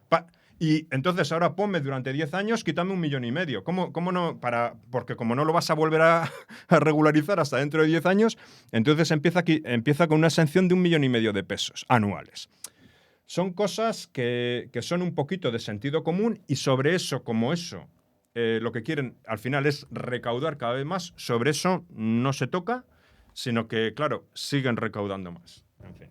Y entonces ahora ponme durante 10 años, quítame 1,5 millones. ¿Cómo no? Porque como no lo vas a volver a regularizar hasta dentro de 10 años, entonces empieza con una sanción de 1,5 millones de pesos anuales. Son cosas que son un poquito de sentido común y sobre eso, lo que quieren al final es recaudar cada vez más. Sobre eso no se toca. sino que, claro, siguen recaudando más. En fin.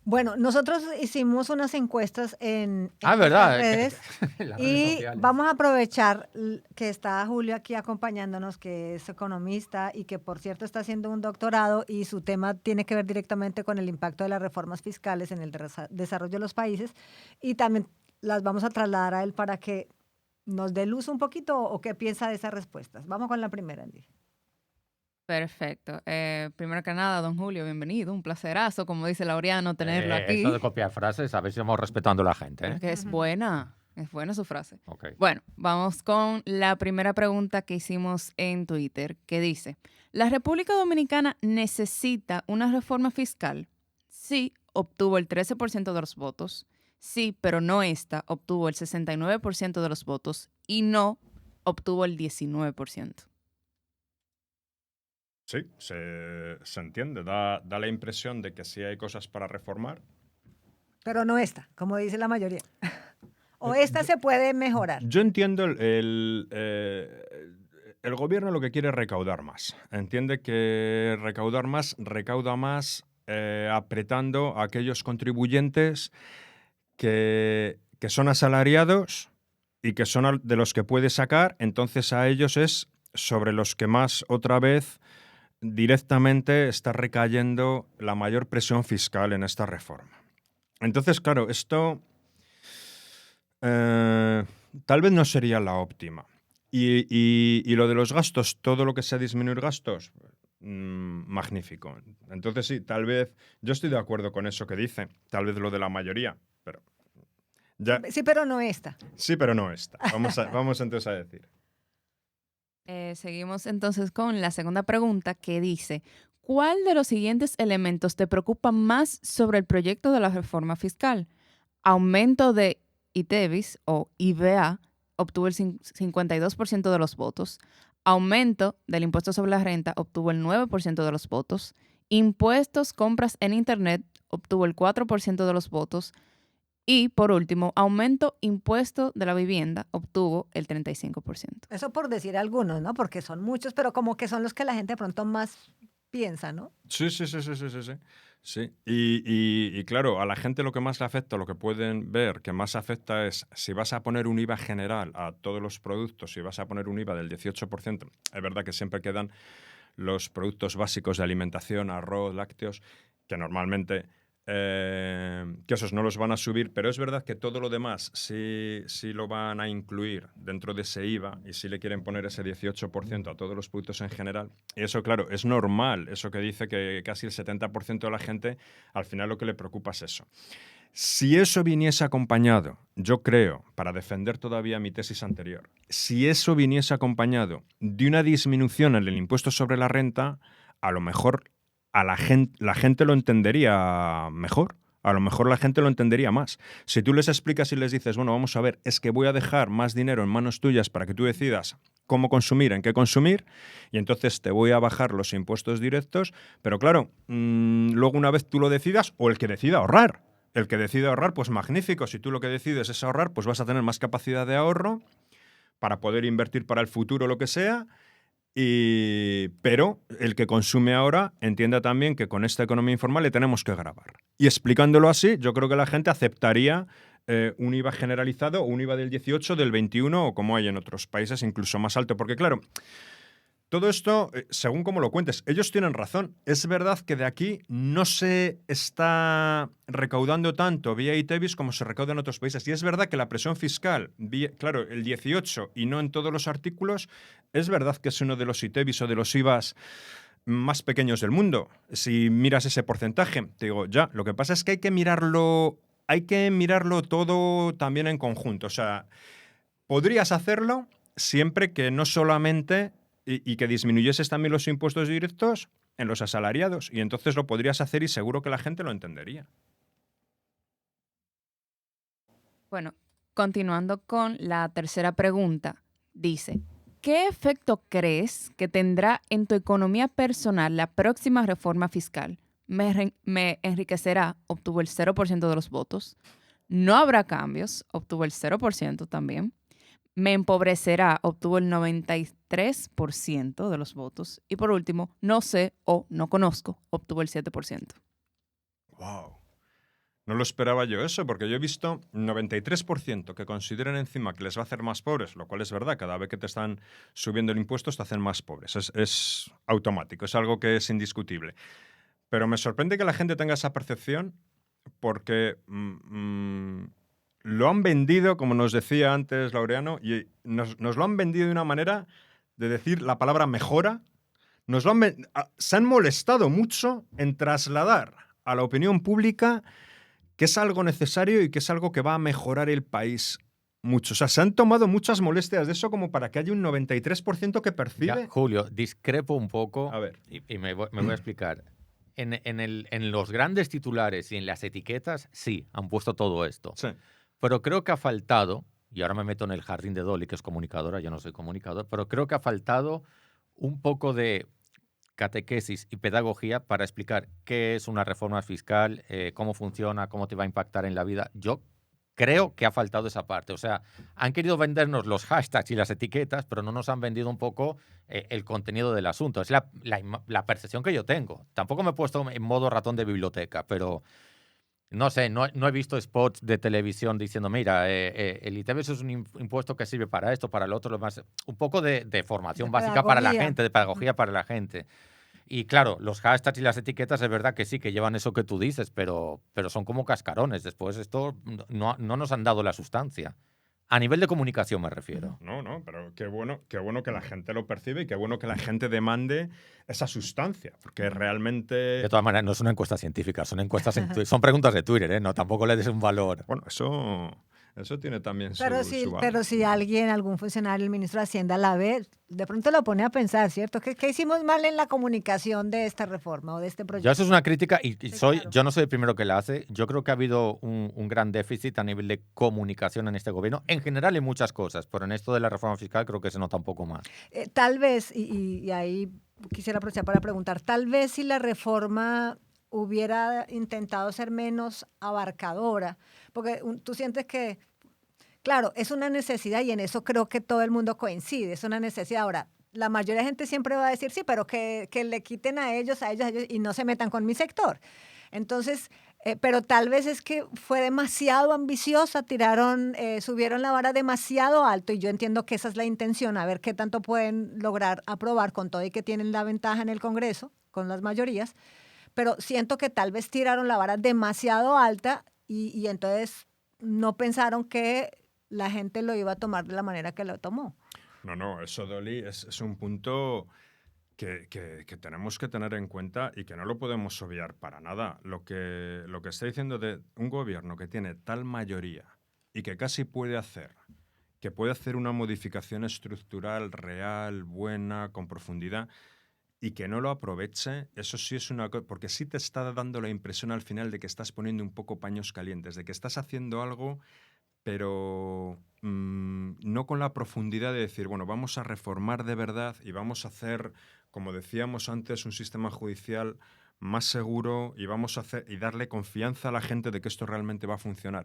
Bueno, nosotros hicimos unas encuestas en ¿Verdad? nuestras redes Las redes y sociales. vamos a aprovechar que está Julio aquí acompañándonos, que es economista y que, por cierto, está haciendo un doctorado y su tema tiene que ver directamente con el impacto de las reformas fiscales en el desarrollo de los países, y también las vamos a trasladar a él para que nos dé luz un poquito o qué piensa de esas respuestas. Vamos con la primera, Andy. Perfecto. Primero que nada, don Julio, bienvenido. Un placerazo, como dice Laureano, tenerlo aquí. Eso de copiar frases, a ver si vamos respetando a la gente. Porque es buena su frase. Ok. Bueno, vamos con la primera pregunta que hicimos en Twitter, que dice, ¿la República Dominicana necesita una reforma fiscal? Sí, obtuvo el 13% de los votos. Sí, pero no esta, obtuvo el 69% de los votos. Y no, obtuvo el 19%. Sí, se entiende. Da la impresión de que sí hay cosas para reformar. Pero no esta, como dice la mayoría. O esta se puede mejorar. Yo entiendo el gobierno lo que quiere es recaudar más. Entiende que recauda más apretando a aquellos contribuyentes que son asalariados y que son de los que puede sacar. Entonces a ellos es sobre los que más otra vez directamente está recayendo la mayor presión fiscal en esta reforma. Entonces, claro, esto tal vez no sería la óptima. Y lo de los gastos, todo lo que sea disminuir gastos, magnífico. Entonces sí, tal vez, yo estoy de acuerdo con eso que dice, tal vez lo de la mayoría, pero ya, Sí, pero no esta. sí, pero no esta. Vamos entonces a decir. Seguimos entonces con la segunda pregunta que dice, ¿cuál de los siguientes elementos te preocupa más sobre el proyecto de la reforma fiscal? Aumento de ITEVIS o IVA, obtuvo el 52% de los votos. Aumento del impuesto sobre la renta, obtuvo el 9% de los votos. Impuestos, compras en Internet, obtuvo el 4% de los votos. Y, por último, aumento impuesto de la vivienda, obtuvo el 35%. Eso por decir algunos, ¿no? Porque son muchos, pero como que son los que la gente de pronto más piensa, ¿no? Sí. Sí. Y claro, a la gente lo que más le afecta, lo que pueden ver que más afecta es si vas a poner un IVA general a todos los productos, si vas a poner un IVA del 18%, es verdad que siempre quedan los productos básicos de alimentación, arroz, lácteos, que normalmente que esos no los van a subir, pero es verdad que todo lo demás sí lo van a incluir dentro de ese IVA y sí le quieren poner ese 18% a todos los productos en general. Y eso, claro, es normal, eso que dice que casi el 70% de la gente al final lo que le preocupa es eso. Si eso viniese acompañado, yo creo, para defender todavía mi tesis anterior, si eso viniese acompañado de una disminución en el impuesto sobre la renta, a lo mejor la gente lo entendería mejor. A lo mejor la gente lo entendería más. Si tú les explicas y les dices, bueno, vamos a ver, es que voy a dejar más dinero en manos tuyas para que tú decidas cómo consumir, en qué consumir, y entonces te voy a bajar los impuestos directos, pero claro, luego una vez tú lo decidas, o el que decida ahorrar. El que decida ahorrar, pues magnífico. Si tú lo que decides es ahorrar, pues vas a tener más capacidad de ahorro para poder invertir para el futuro, lo que sea. Pero el que consume ahora entienda también que con esta economía informal le tenemos que gravar. Y explicándolo así, yo creo que la gente aceptaría un IVA generalizado o un IVA del 18, del 21 o como hay en otros países, incluso más alto. Porque claro, todo esto, según como lo cuentes, ellos tienen razón. Es verdad que de aquí no se está recaudando tanto vía ITEVIS como se recauda en otros países. Y es verdad que la presión fiscal, claro, el 18 y no en todos los artículos, es verdad que es uno de los ITEVIS o de los IVAs más pequeños del mundo. Si miras ese porcentaje, te digo, ya, lo que pasa es que hay que mirarlo todo también en conjunto. O sea, podrías hacerlo siempre que no solamente... Y que disminuyeses también los impuestos directos en los asalariados. Y entonces lo podrías hacer y seguro que la gente lo entendería. Bueno, continuando con la tercera pregunta, dice, ¿qué efecto crees que tendrá en tu economía personal la próxima reforma fiscal? Me enriquecerá, obtuvo el 0% de los votos. No habrá cambios, obtuvo el 0% también. Me empobrecerá, obtuvo el 93%. 3% de los votos. Y por último, no sé o no conozco obtuvo el 7%. ¡Wow! No lo esperaba yo eso, porque yo he visto 93% que consideran encima que les va a hacer más pobres, lo cual es verdad, cada vez que te están subiendo el impuesto te hacen más pobres. Es automático, es algo que es indiscutible. Pero me sorprende que la gente tenga esa percepción porque lo han vendido, como nos decía antes Laureano, y nos lo han vendido de una manera de decir la palabra mejora. Se han molestado mucho en trasladar a la opinión pública que es algo necesario y que es algo que va a mejorar el país mucho. O sea, se han tomado muchas molestias de eso como para que haya un 93% que percibe. Ya, Julio, discrepo un poco. A ver. Y me voy a explicar. En los grandes titulares y en las etiquetas, sí, han puesto todo esto. Sí. Pero creo que ha faltado, y ahora me meto en el jardín de Dolly, que es comunicadora, yo no soy comunicador, pero creo que ha faltado un poco de catequesis y pedagogía para explicar qué es una reforma fiscal, cómo funciona, cómo te va a impactar en la vida. Yo creo que ha faltado esa parte. O sea, han querido vendernos los hashtags y las etiquetas, pero no nos han vendido un poco el contenido del asunto. Es la percepción que yo tengo. Tampoco me he puesto en modo ratón de biblioteca, pero no sé, no he visto spots de televisión diciendo, mira, el ITEVIS es un impuesto que sirve para esto, para lo otro, lo más. Un poco de formación básica para la gente, de pedagogía para la gente. Y claro, los hashtags y las etiquetas es verdad que sí, que llevan eso que tú dices, pero son como cascarones. Después esto no nos han dado la sustancia. A nivel de comunicación me refiero. No, pero qué bueno que la gente lo percibe y qué bueno que la gente demande esa sustancia, porque realmente... De todas maneras, no es una encuesta científica, son encuestas son preguntas de Twitter, ¿eh? No, tampoco le des un valor. Bueno, eso tiene también su valor. Pero si algún funcionario, el ministro de Hacienda la ve, de pronto lo pone a pensar, ¿cierto? ¿Qué hicimos mal en la comunicación de esta reforma o de este proyecto? Yo eso es una crítica y Sí, claro. yo no soy el primero que la hace. Yo creo que ha habido un gran déficit a nivel de comunicación en este gobierno, en general en muchas cosas, pero en esto de la reforma fiscal creo que se nota un poco más. Tal vez, y ahí quisiera aprovechar para preguntar, tal vez si la reforma hubiera intentado ser menos abarcadora, porque tú sientes que, claro, es una necesidad y en eso creo que todo el mundo coincide, es una necesidad. Ahora, la mayoría de gente siempre va a decir, sí, pero que le quiten a ellos y no se metan con mi sector. Entonces, pero tal vez es que fue demasiado ambiciosa, subieron la vara demasiado alto y yo entiendo que esa es la intención, a ver qué tanto pueden lograr aprobar con todo y que tienen la ventaja en el Congreso, con las mayorías, pero siento que tal vez tiraron la vara demasiado alta y entonces no pensaron que la gente lo iba a tomar de la manera que lo tomó. No, eso, Dolly, es un punto que tenemos que tener en cuenta y que no lo podemos obviar para nada. Lo que está diciendo de un gobierno que tiene tal mayoría y que casi puede hacer una modificación estructural real, buena, con profundidad, y que no lo aproveche, eso sí es una cosa, porque sí te está dando la impresión al final de que estás poniendo un poco paños calientes, de que estás haciendo algo, pero no con la profundidad de decir, bueno, vamos a reformar de verdad y vamos a hacer, como decíamos antes, un sistema judicial más seguro y vamos a hacer y darle confianza a la gente de que esto realmente va a funcionar.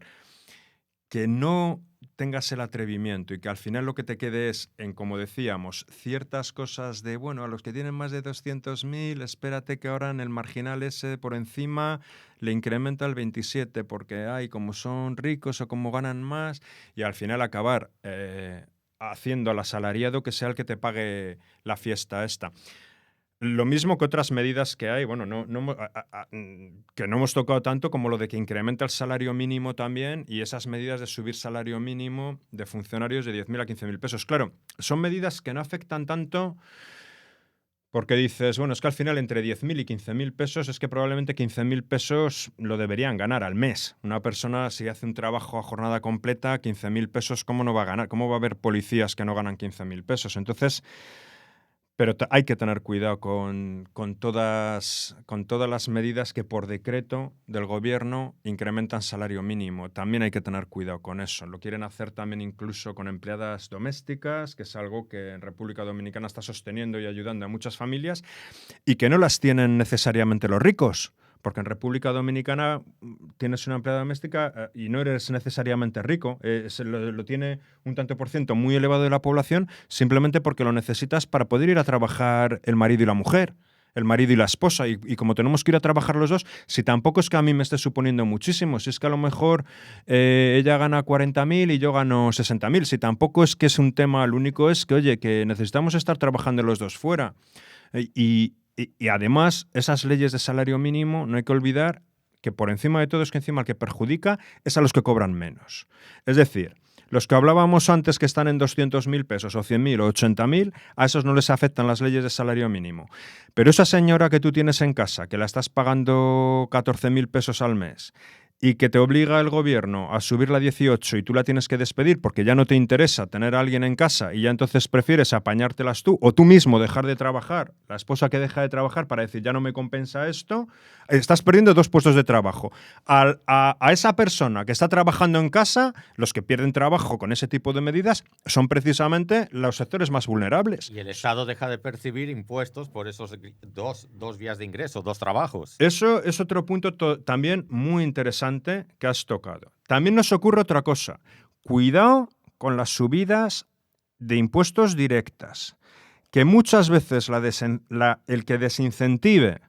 Que no tengas el atrevimiento y que al final lo que te quede es en, como decíamos, ciertas cosas de, bueno, a los que tienen más de 200.000, espérate que ahora en el marginal ese por encima le incrementa el 27 porque, como son ricos o como ganan más, y al final acabar haciendo al asalariado que sea el que te pague la fiesta esta. Lo mismo que otras medidas que hay, bueno, que no hemos tocado tanto como lo de que incrementa el salario mínimo también y esas medidas de subir salario mínimo de funcionarios de 10.000 a 15.000 pesos. Claro, son medidas que no afectan tanto porque dices, bueno, es que al final entre 10.000 y 15.000 pesos es que probablemente 15.000 pesos lo deberían ganar al mes. Una persona si hace un trabajo a jornada completa, 15.000 pesos, ¿cómo no va a ganar? ¿Cómo va a haber policías que no ganan 15.000 pesos? Entonces... Pero hay que tener cuidado con todas las medidas que por decreto del gobierno incrementan salario mínimo. También hay que tener cuidado con eso. Lo quieren hacer también incluso con empleadas domésticas, que es algo que en República Dominicana está sosteniendo y ayudando a muchas familias y que no las tienen necesariamente los ricos, Porque en República Dominicana tienes una empleada doméstica y no eres necesariamente rico. Lo tiene un tanto por ciento muy elevado de la población simplemente porque lo necesitas para poder ir a trabajar el marido y la mujer, el marido y la esposa. Y como tenemos que ir a trabajar los dos, si tampoco es que a mí me esté suponiendo muchísimo, si es que a lo mejor ella gana 40.000 y yo gano 60.000, si tampoco es que es un tema, lo único es que, oye, que necesitamos estar trabajando los dos fuera. Y además, esas leyes de salario mínimo, no hay que olvidar que por encima de todo es que encima el que perjudica es a los que cobran menos. Es decir, los que hablábamos antes que están en 200.000 pesos o 100.000 o 80.000, a esos no les afectan las leyes de salario mínimo. Pero esa señora que tú tienes en casa, que la estás pagando 14.000 pesos al mes y que te obliga el gobierno a subirla a 18 y tú la tienes que despedir porque ya no te interesa tener a alguien en casa y ya entonces prefieres apañártelas tú o tú mismo dejar de trabajar, la esposa que deja de trabajar para decir ya no me compensa esto, estás perdiendo 2 puestos de trabajo. A esa persona que está trabajando en casa, los que pierden trabajo con ese tipo de medidas son precisamente los sectores más vulnerables. Y el Estado deja de percibir impuestos por esos dos vías de ingreso, 2 trabajos. Eso es otro punto también muy interesante que has tocado. También nos ocurre otra cosa. Cuidado con las subidas de impuestos directas, que muchas veces el que desincentive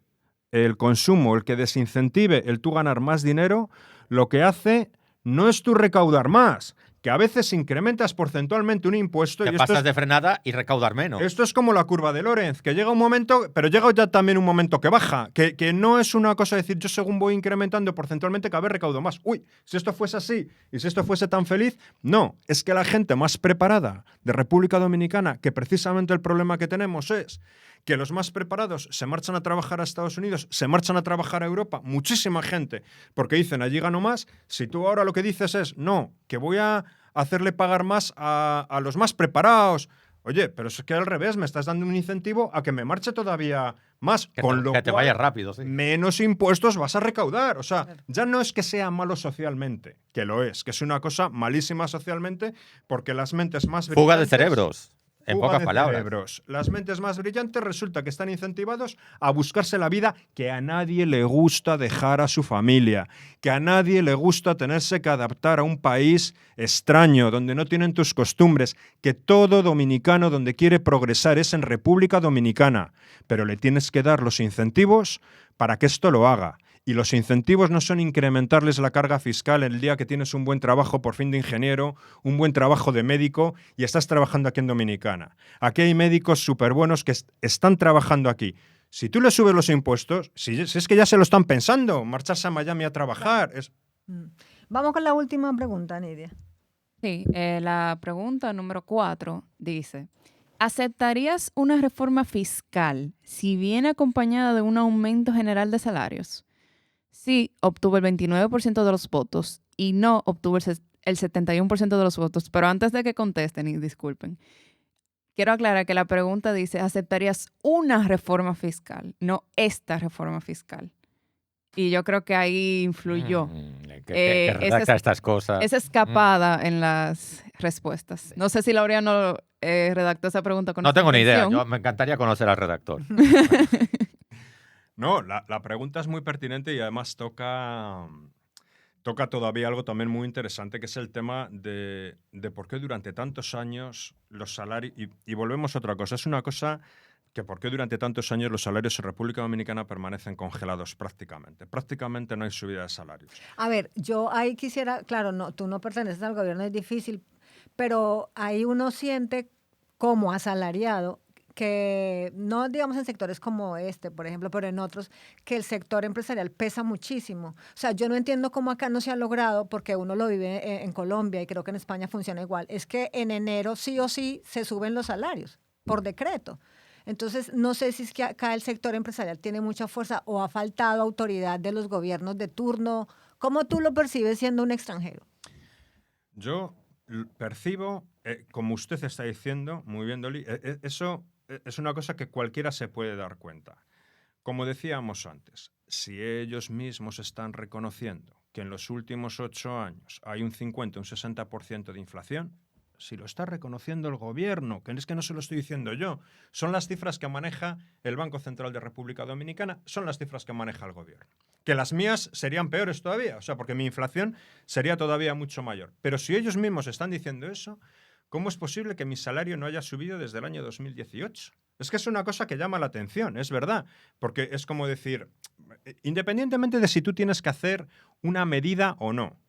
el consumo, el que desincentive el tú ganar más dinero, lo que hace no es tú recaudar más, que a veces incrementas porcentualmente un impuesto Te y pasas de frenada y recaudar menos. Esto es como la curva de Lorenz, que llega un momento, pero llega ya también un momento que baja, que no es una cosa de decir yo según voy incrementando porcentualmente cada vez recaudo más. Uy, si esto fuese así y si esto fuese tan feliz, no, es que la gente más preparada de República Dominicana, que precisamente el problema que tenemos es que los más preparados se marchan a trabajar a Estados Unidos, se marchan a trabajar a Europa, muchísima gente, porque dicen allí gano más. Si tú ahora lo que dices es, no, que voy a hacerle pagar más a los más preparados. Oye, pero es que al revés, me estás dando un incentivo a que me marche todavía más. Que te vaya rápido, sí. Menos impuestos vas a recaudar. O sea, ya no es que sea malo socialmente, que lo es, que es una cosa malísima socialmente, porque las mentes más brillantes... Fuga de cerebros. En pocas palabras. Cerebros. Las mentes más brillantes resulta que están incentivados a buscarse la vida que a nadie le gusta dejar a su familia, que a nadie le gusta tenerse que adaptar a un país extraño, donde no tienen tus costumbres, que todo dominicano donde quiere progresar es en República Dominicana, pero le tienes que dar los incentivos para que esto lo haga. Y los incentivos no son incrementarles la carga fiscal el día que tienes un buen trabajo por fin de ingeniero, un buen trabajo de médico y estás trabajando aquí en Dominicana. Aquí hay médicos súper buenos que están trabajando aquí. Si tú le subes los impuestos, si es que ya se lo están pensando, marcharse a Miami a trabajar. Vamos con la última pregunta, Nidia. Sí, la pregunta número 4 dice: ¿aceptarías una reforma fiscal si viene acompañada de un aumento general de salarios? Sí, obtuvo el 29% de los votos y no obtuvo el 71% de los votos. Pero antes de que contesten y disculpen, quiero aclarar que la pregunta dice: ¿aceptarías una reforma fiscal? No esta reforma fiscal. Y yo creo que ahí influyó. Que redacta estas cosas. Esa escapada en las respuestas. Sí. No sé si Laureano redactó esa pregunta con No tengo ni idea. Me encantaría conocer al redactor. No, la pregunta es muy pertinente y además toca todavía algo también muy interesante, que es el tema de por qué durante tantos años los salarios... Y volvemos a otra cosa. Es una cosa que por qué durante tantos años los salarios en República Dominicana permanecen congelados prácticamente. Prácticamente no hay subida de salarios. A ver, yo ahí quisiera... Claro, no, tú no perteneces al gobierno, es difícil, pero ahí uno siente como asalariado que no digamos en sectores como este, por ejemplo, pero en otros, que el sector empresarial pesa muchísimo. O sea, yo no entiendo cómo acá no se ha logrado, porque uno lo vive en Colombia y creo que en España funciona igual, es que en enero sí o sí se suben los salarios, por decreto. Entonces, no sé si es que acá el sector empresarial tiene mucha fuerza o ha faltado autoridad de los gobiernos de turno. ¿Cómo tú lo percibes siendo un extranjero? Yo percibo, como usted está diciendo, muy bien, Dolly, eso... es una cosa que cualquiera se puede dar cuenta. Como decíamos antes, si ellos mismos están reconociendo que en los últimos 8 años hay un 50, un 60% de inflación, si lo está reconociendo el gobierno, que es que no se lo estoy diciendo yo, son las cifras que maneja el Banco Central de República Dominicana, son las cifras que maneja el gobierno. que las mías serían peores todavía, o sea, porque mi inflación sería todavía mucho mayor. Pero si ellos mismos están diciendo eso, ¿cómo es posible que mi salario no haya subido desde el año 2018? Es que es una cosa que llama la atención, es verdad, porque es como decir, independientemente de si tú tienes que hacer una medida o no,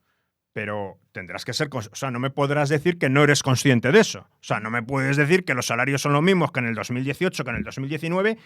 pero tendrás que ser, o sea, no me podrás decir que no eres consciente de eso. O sea, no me puedes decir que los salarios son los mismos que en el 2018, que en el 2019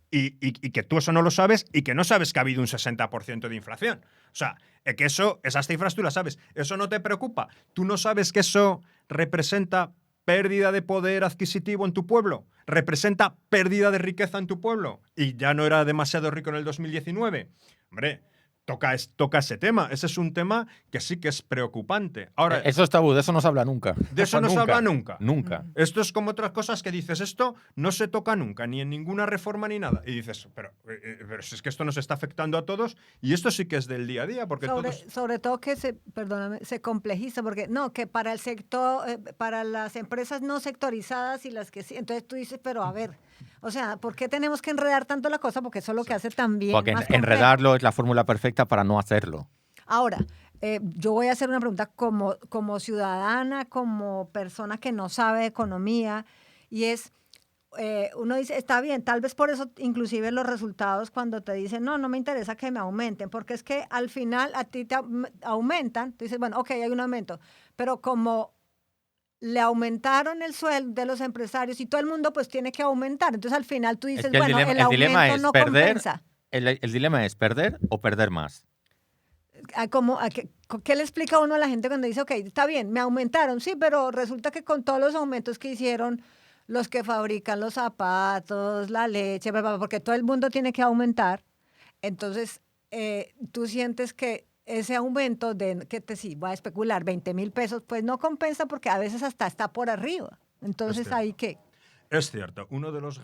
y que tú eso no lo sabes y que no sabes que ha habido un 60% de inflación. O sea, que esas cifras tú las sabes. Eso no te preocupa. Tú no sabes que eso representa pérdida de poder adquisitivo en tu pueblo, representa pérdida de riqueza en tu pueblo y ya no era demasiado rico en el 2019. Hombre, toca ese tema. Ese es un tema que sí que es preocupante. Ahora, Eso es tabú, de eso no se habla nunca. de eso no se habla nunca. Nunca. Esto es como otras cosas que dices, esto no se toca nunca, ni en ninguna reforma ni nada. Y dices, pero si es que esto nos está afectando a todos y esto sí que es del día a día. Porque sobre todo que se complejiza, porque no, que para el sector, para las empresas no sectorizadas y las que sí. Entonces tú dices, pero a ver, o sea, ¿por qué tenemos que enredar tanto la cosa? Porque eso es lo que hace también. Porque más complejo. enredarlo es la fórmula perfecta para no hacerlo. Ahora, yo voy a hacer una pregunta como ciudadana, como persona que no sabe de economía, y es, uno dice, está bien, tal vez por eso inclusive los resultados cuando te dicen, no me interesa que me aumenten, porque es que al final a ti te aumentan, tú dices, bueno, ok, hay un aumento, pero como le aumentaron el sueldo de los empresarios y todo el mundo pues tiene que aumentar, entonces al final tú dices, Es que bueno, el aumento no compensa. El dilema es perder o perder más. ¿Qué le explica uno a la gente cuando dice, ok, está bien, me aumentaron, sí, pero resulta que con todos los aumentos que hicieron los que fabrican los zapatos, la leche, porque todo el mundo tiene que aumentar, entonces tú sientes que ese aumento sí, voy a especular, 20,000 pesos, pues no compensa porque a veces hasta está por arriba. Entonces ahí que... Es cierto, una de las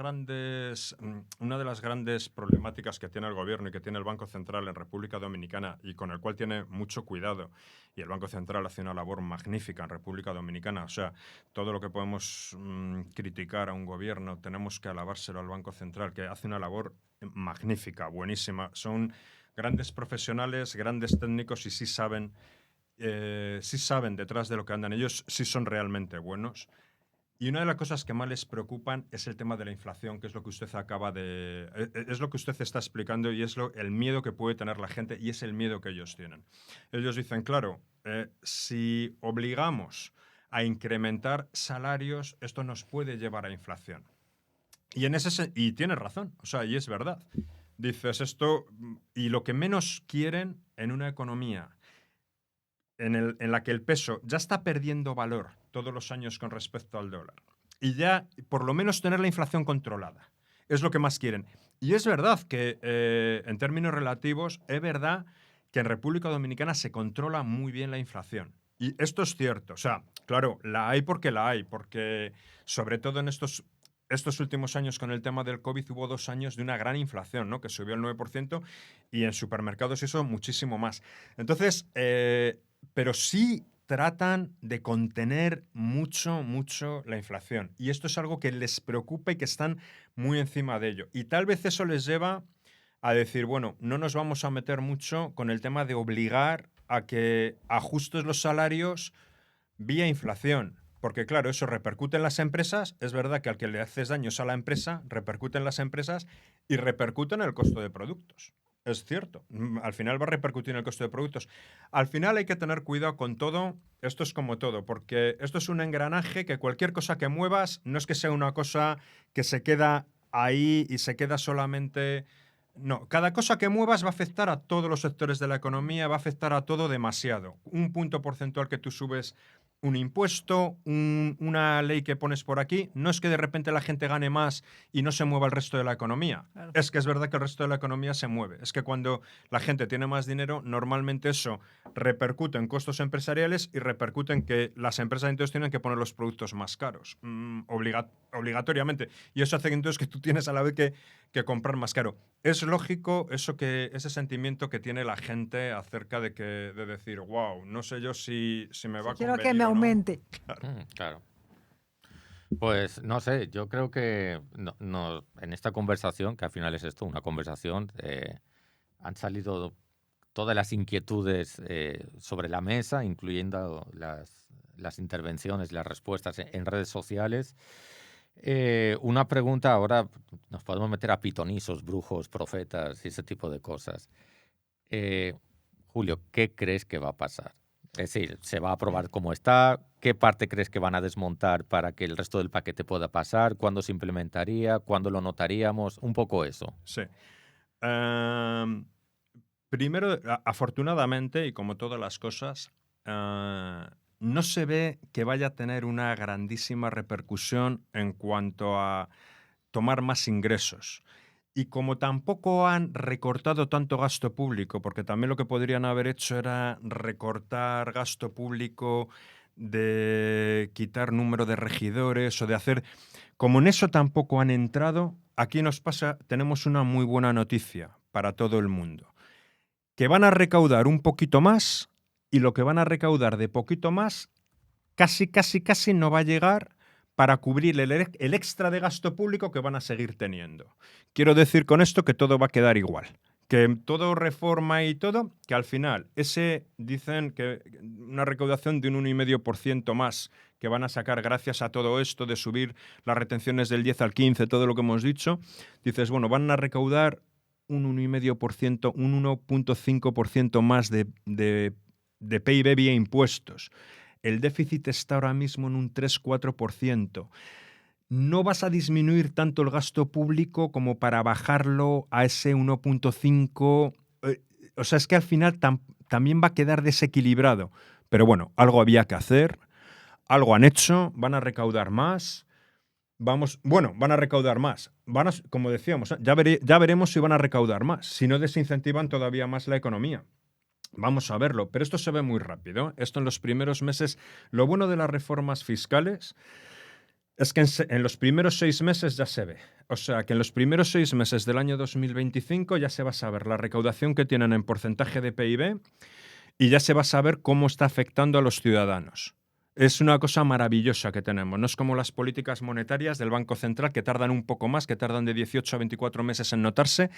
grandes problemáticas que tiene el gobierno y que tiene el Banco Central en República Dominicana y con el cual tiene mucho cuidado, y el Banco Central hace una labor magnífica en República Dominicana, o sea, todo lo que podemos criticar a un gobierno tenemos que alabárselo al Banco Central, que hace una labor magnífica, buenísima. Son grandes profesionales, grandes técnicos y sí saben detrás de lo que andan. Ellos sí son realmente buenos. Y una de las cosas que más les preocupan es el tema de la inflación, que es lo que usted es lo que usted está explicando y es el miedo que puede tener la gente y es el miedo que ellos tienen. Ellos dicen, claro, si obligamos a incrementar salarios, esto nos puede llevar a inflación. Y tienes razón, o sea, y es verdad. Dices esto, y lo que menos quieren en una economía en la que el peso ya está perdiendo valor todos los años con respecto al dólar y ya por lo menos tener la inflación controlada. Es lo que más quieren. Y es verdad que en términos relativos, es verdad que en República Dominicana se controla muy bien la inflación. Y esto es cierto. O sea, claro, la hay, porque sobre todo en estos últimos años con el tema del COVID hubo 2 años de una gran inflación, ¿no? Que subió el 9% y en supermercados eso muchísimo más. Entonces, pero sí tratan de contener mucho la inflación. Y esto es algo que les preocupa y que están muy encima de ello. Y tal vez eso les lleva a decir, bueno, no nos vamos a meter mucho con el tema de obligar a que ajustes los salarios vía inflación. Porque claro, eso repercute en las empresas. Es verdad que al que le haces daños a la empresa, repercute en las empresas y repercute en el costo de productos. Es cierto. Al final va a repercutir en el costo de productos. Al final hay que tener cuidado con todo. Esto es como todo, porque esto es un engranaje que cualquier cosa que muevas no es que sea una cosa que se queda ahí y se queda solamente... No, cada cosa que muevas va a afectar a todos los sectores de la economía, va a afectar a todo demasiado. Un punto porcentual que tú subes un impuesto, una ley que pones por aquí, no es que de repente la gente gane más y no se mueva el resto de la economía. Claro. Es que es verdad que el resto de la economía se mueve. Es que cuando la gente tiene más dinero, normalmente eso repercute en costos empresariales y repercute en que las empresas entonces tienen que poner los productos más caros, obligatoriamente. Y eso hace entonces que tú tienes a la vez que comprar más caro. Es lógico ese sentimiento que tiene la gente acerca de decir, wow, no sé yo si me va a convenir. Quiero que me aumente. Claro. Pues no sé, yo creo que en esta conversación, que al final es esto, una conversación, han salido todas las inquietudes sobre la mesa, incluyendo las intervenciones, las respuestas en redes sociales. Una pregunta, ahora nos podemos meter a pitonizos, brujos, profetas y ese tipo de cosas. Julio, ¿qué crees que va a pasar? Es decir, ¿se va a aprobar como está? ¿Qué parte crees que van a desmontar para que el resto del paquete pueda pasar? ¿Cuándo se implementaría? ¿Cuándo lo notaríamos? Un poco eso. Sí. Primero, afortunadamente, y como todas las cosas, no se ve que vaya a tener una grandísima repercusión en cuanto a tomar más ingresos. Y como tampoco han recortado tanto gasto público, porque también lo que podrían haber hecho era recortar gasto público, de quitar número de regidores o de hacer... Como en eso tampoco han entrado, aquí tenemos una muy buena noticia para todo el mundo. Que van a recaudar un poquito más y lo que van a recaudar de poquito más casi no va a llegar para cubrir el extra de gasto público que van a seguir teniendo. Quiero decir con esto que todo va a quedar igual. Que todo reforma y todo, que al final dicen que una recaudación de un 1,5% más que van a sacar gracias a todo esto de subir las retenciones del 10 al 15, todo lo que hemos dicho, dices, bueno, van a recaudar un 1,5%, un 1,5% más de PIB vía impuestos. El déficit está ahora mismo en un 3-4%. No vas a disminuir tanto el gasto público como para bajarlo a ese 1,5%. O sea, es que al final también va a quedar desequilibrado. Pero bueno, algo había que hacer, algo han hecho, van a recaudar más. Van a recaudar más. Como decíamos, ya veremos si van a recaudar más, si no desincentivan todavía más la economía. Vamos a verlo, pero esto se ve muy rápido. Esto en los primeros meses. Lo bueno de las reformas fiscales es que en los primeros 6 meses ya se ve. O sea, que en los primeros 6 meses del año 2025 ya se va a saber la recaudación que tienen en porcentaje de PIB y ya se va a saber cómo está afectando a los ciudadanos. Es una cosa maravillosa que tenemos. No es como las políticas monetarias del Banco Central, que tardan un poco más, que tardan de 18 a 24 meses en notarse.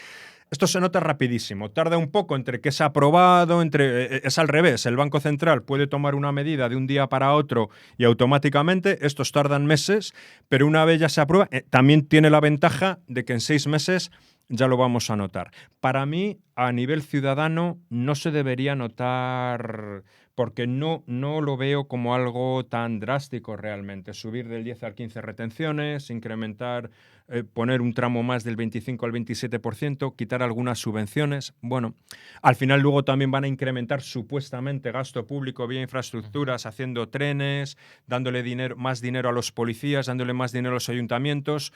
Esto se nota rapidísimo. Tarda un poco entre que es aprobado, es al revés. El Banco Central puede tomar una medida de un día para otro y automáticamente. Estos tardan meses, pero una vez ya se aprueba, también tiene la ventaja de que en 6 meses ya lo vamos a notar. Para mí, a nivel ciudadano, no se debería notar... porque no lo veo como algo tan drástico realmente. Subir del 10 al 15 retenciones, incrementar, poner un tramo más del 25 al 27%, quitar algunas subvenciones. Bueno, al final luego también van a incrementar supuestamente gasto público vía infraestructuras, haciendo trenes, dándole más dinero a los policías, dándole más dinero a los ayuntamientos.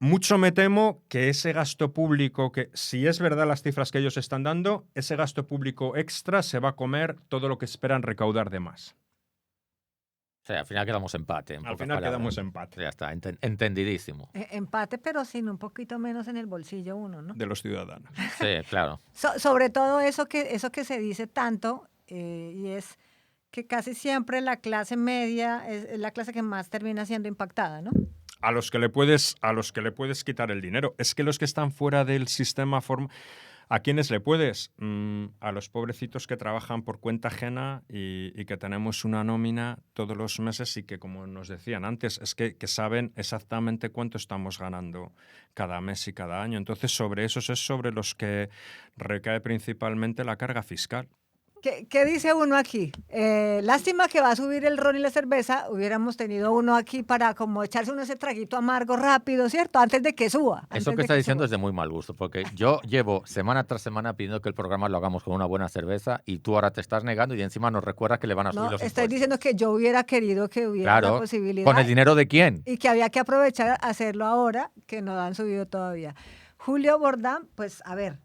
Mucho me temo que ese gasto público, que si es verdad las cifras que ellos están dando, ese gasto público extra se va a comer todo lo que esperan recaudar de más. O sea, al final quedamos empate. Al final quedamos empate. Ya está, entendidísimo. Empate, pero sin un poquito menos en el bolsillo uno, ¿no? De los ciudadanos. Sí, claro. Sobre todo eso que se dice tanto, y es que casi siempre la clase media es la clase que más termina siendo impactada, ¿no? A los que le puedes quitar el dinero. Es que los que están fuera del sistema, ¿a quiénes le puedes? A los pobrecitos que trabajan por cuenta ajena y que tenemos una nómina todos los meses y que, como nos decían antes, es que saben exactamente cuánto estamos ganando cada mes y cada año. Entonces, sobre esos es sobre los que recae principalmente la carga fiscal. ¿Qué dice uno aquí? Lástima que va a subir el ron y la cerveza. Hubiéramos tenido uno aquí para como echarse uno ese traguito amargo rápido, ¿cierto? Antes de que suba. Eso que está diciendo es de muy mal gusto, porque yo llevo semana tras semana pidiendo que el programa lo hagamos con una buena cerveza y tú ahora te estás negando y encima nos recuerdas que le van a subir los impuestos. Estoy diciendo que yo hubiera querido que hubiera la posibilidad. ¿Con el dinero de quién? Y que había que aprovechar hacerlo ahora, que no han subido todavía. Julio Bordán, pues a ver.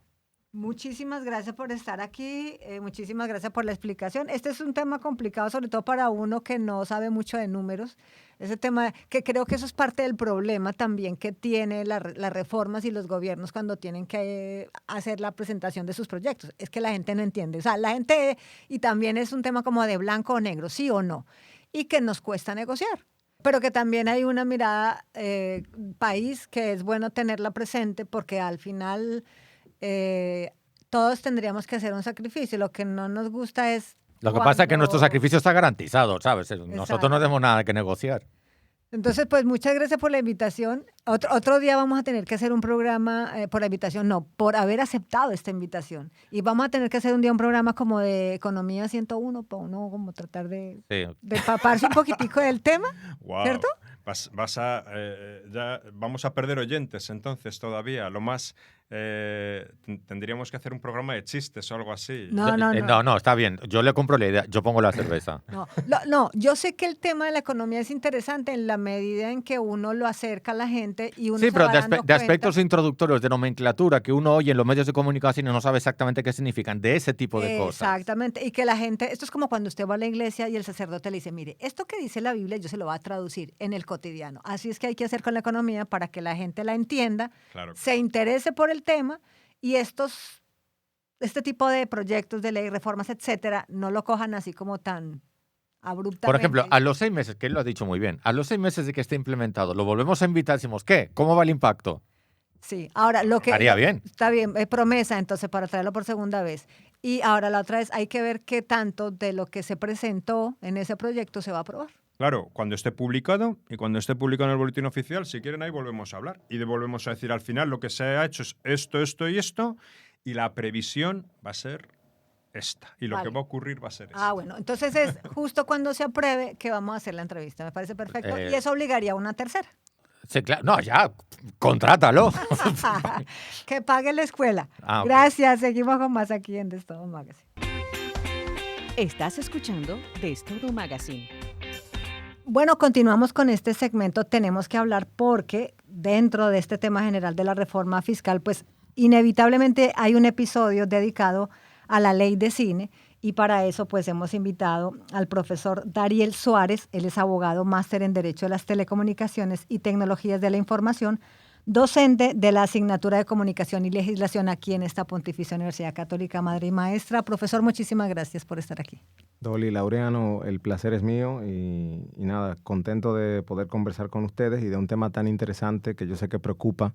Muchísimas gracias por estar aquí, muchísimas gracias por la explicación. Este es un tema complicado, sobre todo para uno que no sabe mucho de números. Ese tema que creo que eso es parte del problema también que tiene las reformas y los gobiernos cuando tienen que hacer la presentación de sus proyectos. Es que la gente no entiende. O sea, la gente, y también es un tema como de blanco o negro, sí o no, y que nos cuesta negociar. Pero que también hay una mirada país que es bueno tenerla presente porque al final... todos tendríamos que hacer un sacrificio. Lo que no nos gusta es... Lo que pasa es que nuestro cuando- sacrificio está garantizado, ¿sabes? Nosotros no tenemos nada que negociar. Entonces, pues muchas gracias por la invitación. Otro día vamos a tener que hacer un programa, por la invitación, no, por haber aceptado esta invitación. Y vamos a tener que hacer un día un programa como de Economía 101, para uno como tratar de empaparse un poquitico del tema, Wow. ¿cierto? Ya vamos a perder oyentes entonces todavía. Lo más tendríamos que hacer un programa de chistes o algo así. No, está bien. Yo le compro la idea. Yo pongo la cerveza. No, yo sé que el tema de la economía es interesante en la medida en que uno lo acerca a la gente y uno Sí, se pero va dando de aspectos cuenta. introductorios, de nomenclatura que uno oye en los medios de comunicación y no sabe exactamente qué significan, de ese tipo de cosas. Exactamente, y que la gente, esto es como cuando usted va a la iglesia y el sacerdote le dice, mire, esto que dice la Biblia yo se lo voy a traducir en el cotidiano. Así es que hay que hacer con la economía para que la gente la entienda, Claro. se interese por el tema y este tipo de proyectos de ley, reformas, etcétera, no lo cojan así como tan abruptamente. Por ejemplo, a los 6 meses, que él lo ha dicho muy bien, a los 6 meses de que esté implementado, lo volvemos a invitar, decimos, ¿qué? ¿Cómo va el impacto? Sí, ahora lo que... Estaría bien. Está bien, es promesa entonces para traerlo por segunda vez. Y ahora la otra vez hay que ver qué tanto de lo que se presentó en ese proyecto se va a aprobar. Claro, cuando esté publicado y cuando esté publicado en el boletín oficial, si quieren ahí volvemos a hablar y volvemos a decir al final lo que se ha hecho es esto, esto y esto y la previsión va a ser esta y lo Vale. que va a ocurrir va a ser esto. Ah, bueno, entonces es justo cuando se apruebe que vamos a hacer la entrevista. Me parece perfecto. Y eso obligaría a una tercera. Sí, claro. No, ya, contrátalo. Que pague la escuela. Ah, ok. Gracias. Seguimos con más aquí en Destodo Magazine. Estás escuchando Destodo Magazine. Bueno, continuamos con este segmento. Tenemos que hablar porque dentro de este tema general de la reforma fiscal, pues inevitablemente hay un episodio dedicado a la ley de cine y para eso pues hemos invitado al profesor Dariel Suárez. Él es abogado, máster en Derecho de las Telecomunicaciones y Tecnologías de la Información, docente de la asignatura de Comunicación y Legislación aquí en esta Pontificia Universidad Católica Madre y Maestra. Profesor, muchísimas gracias por estar aquí. Dolly, Laureano, el placer es mío y nada, contento de poder conversar con ustedes y de un tema tan interesante que yo sé que preocupa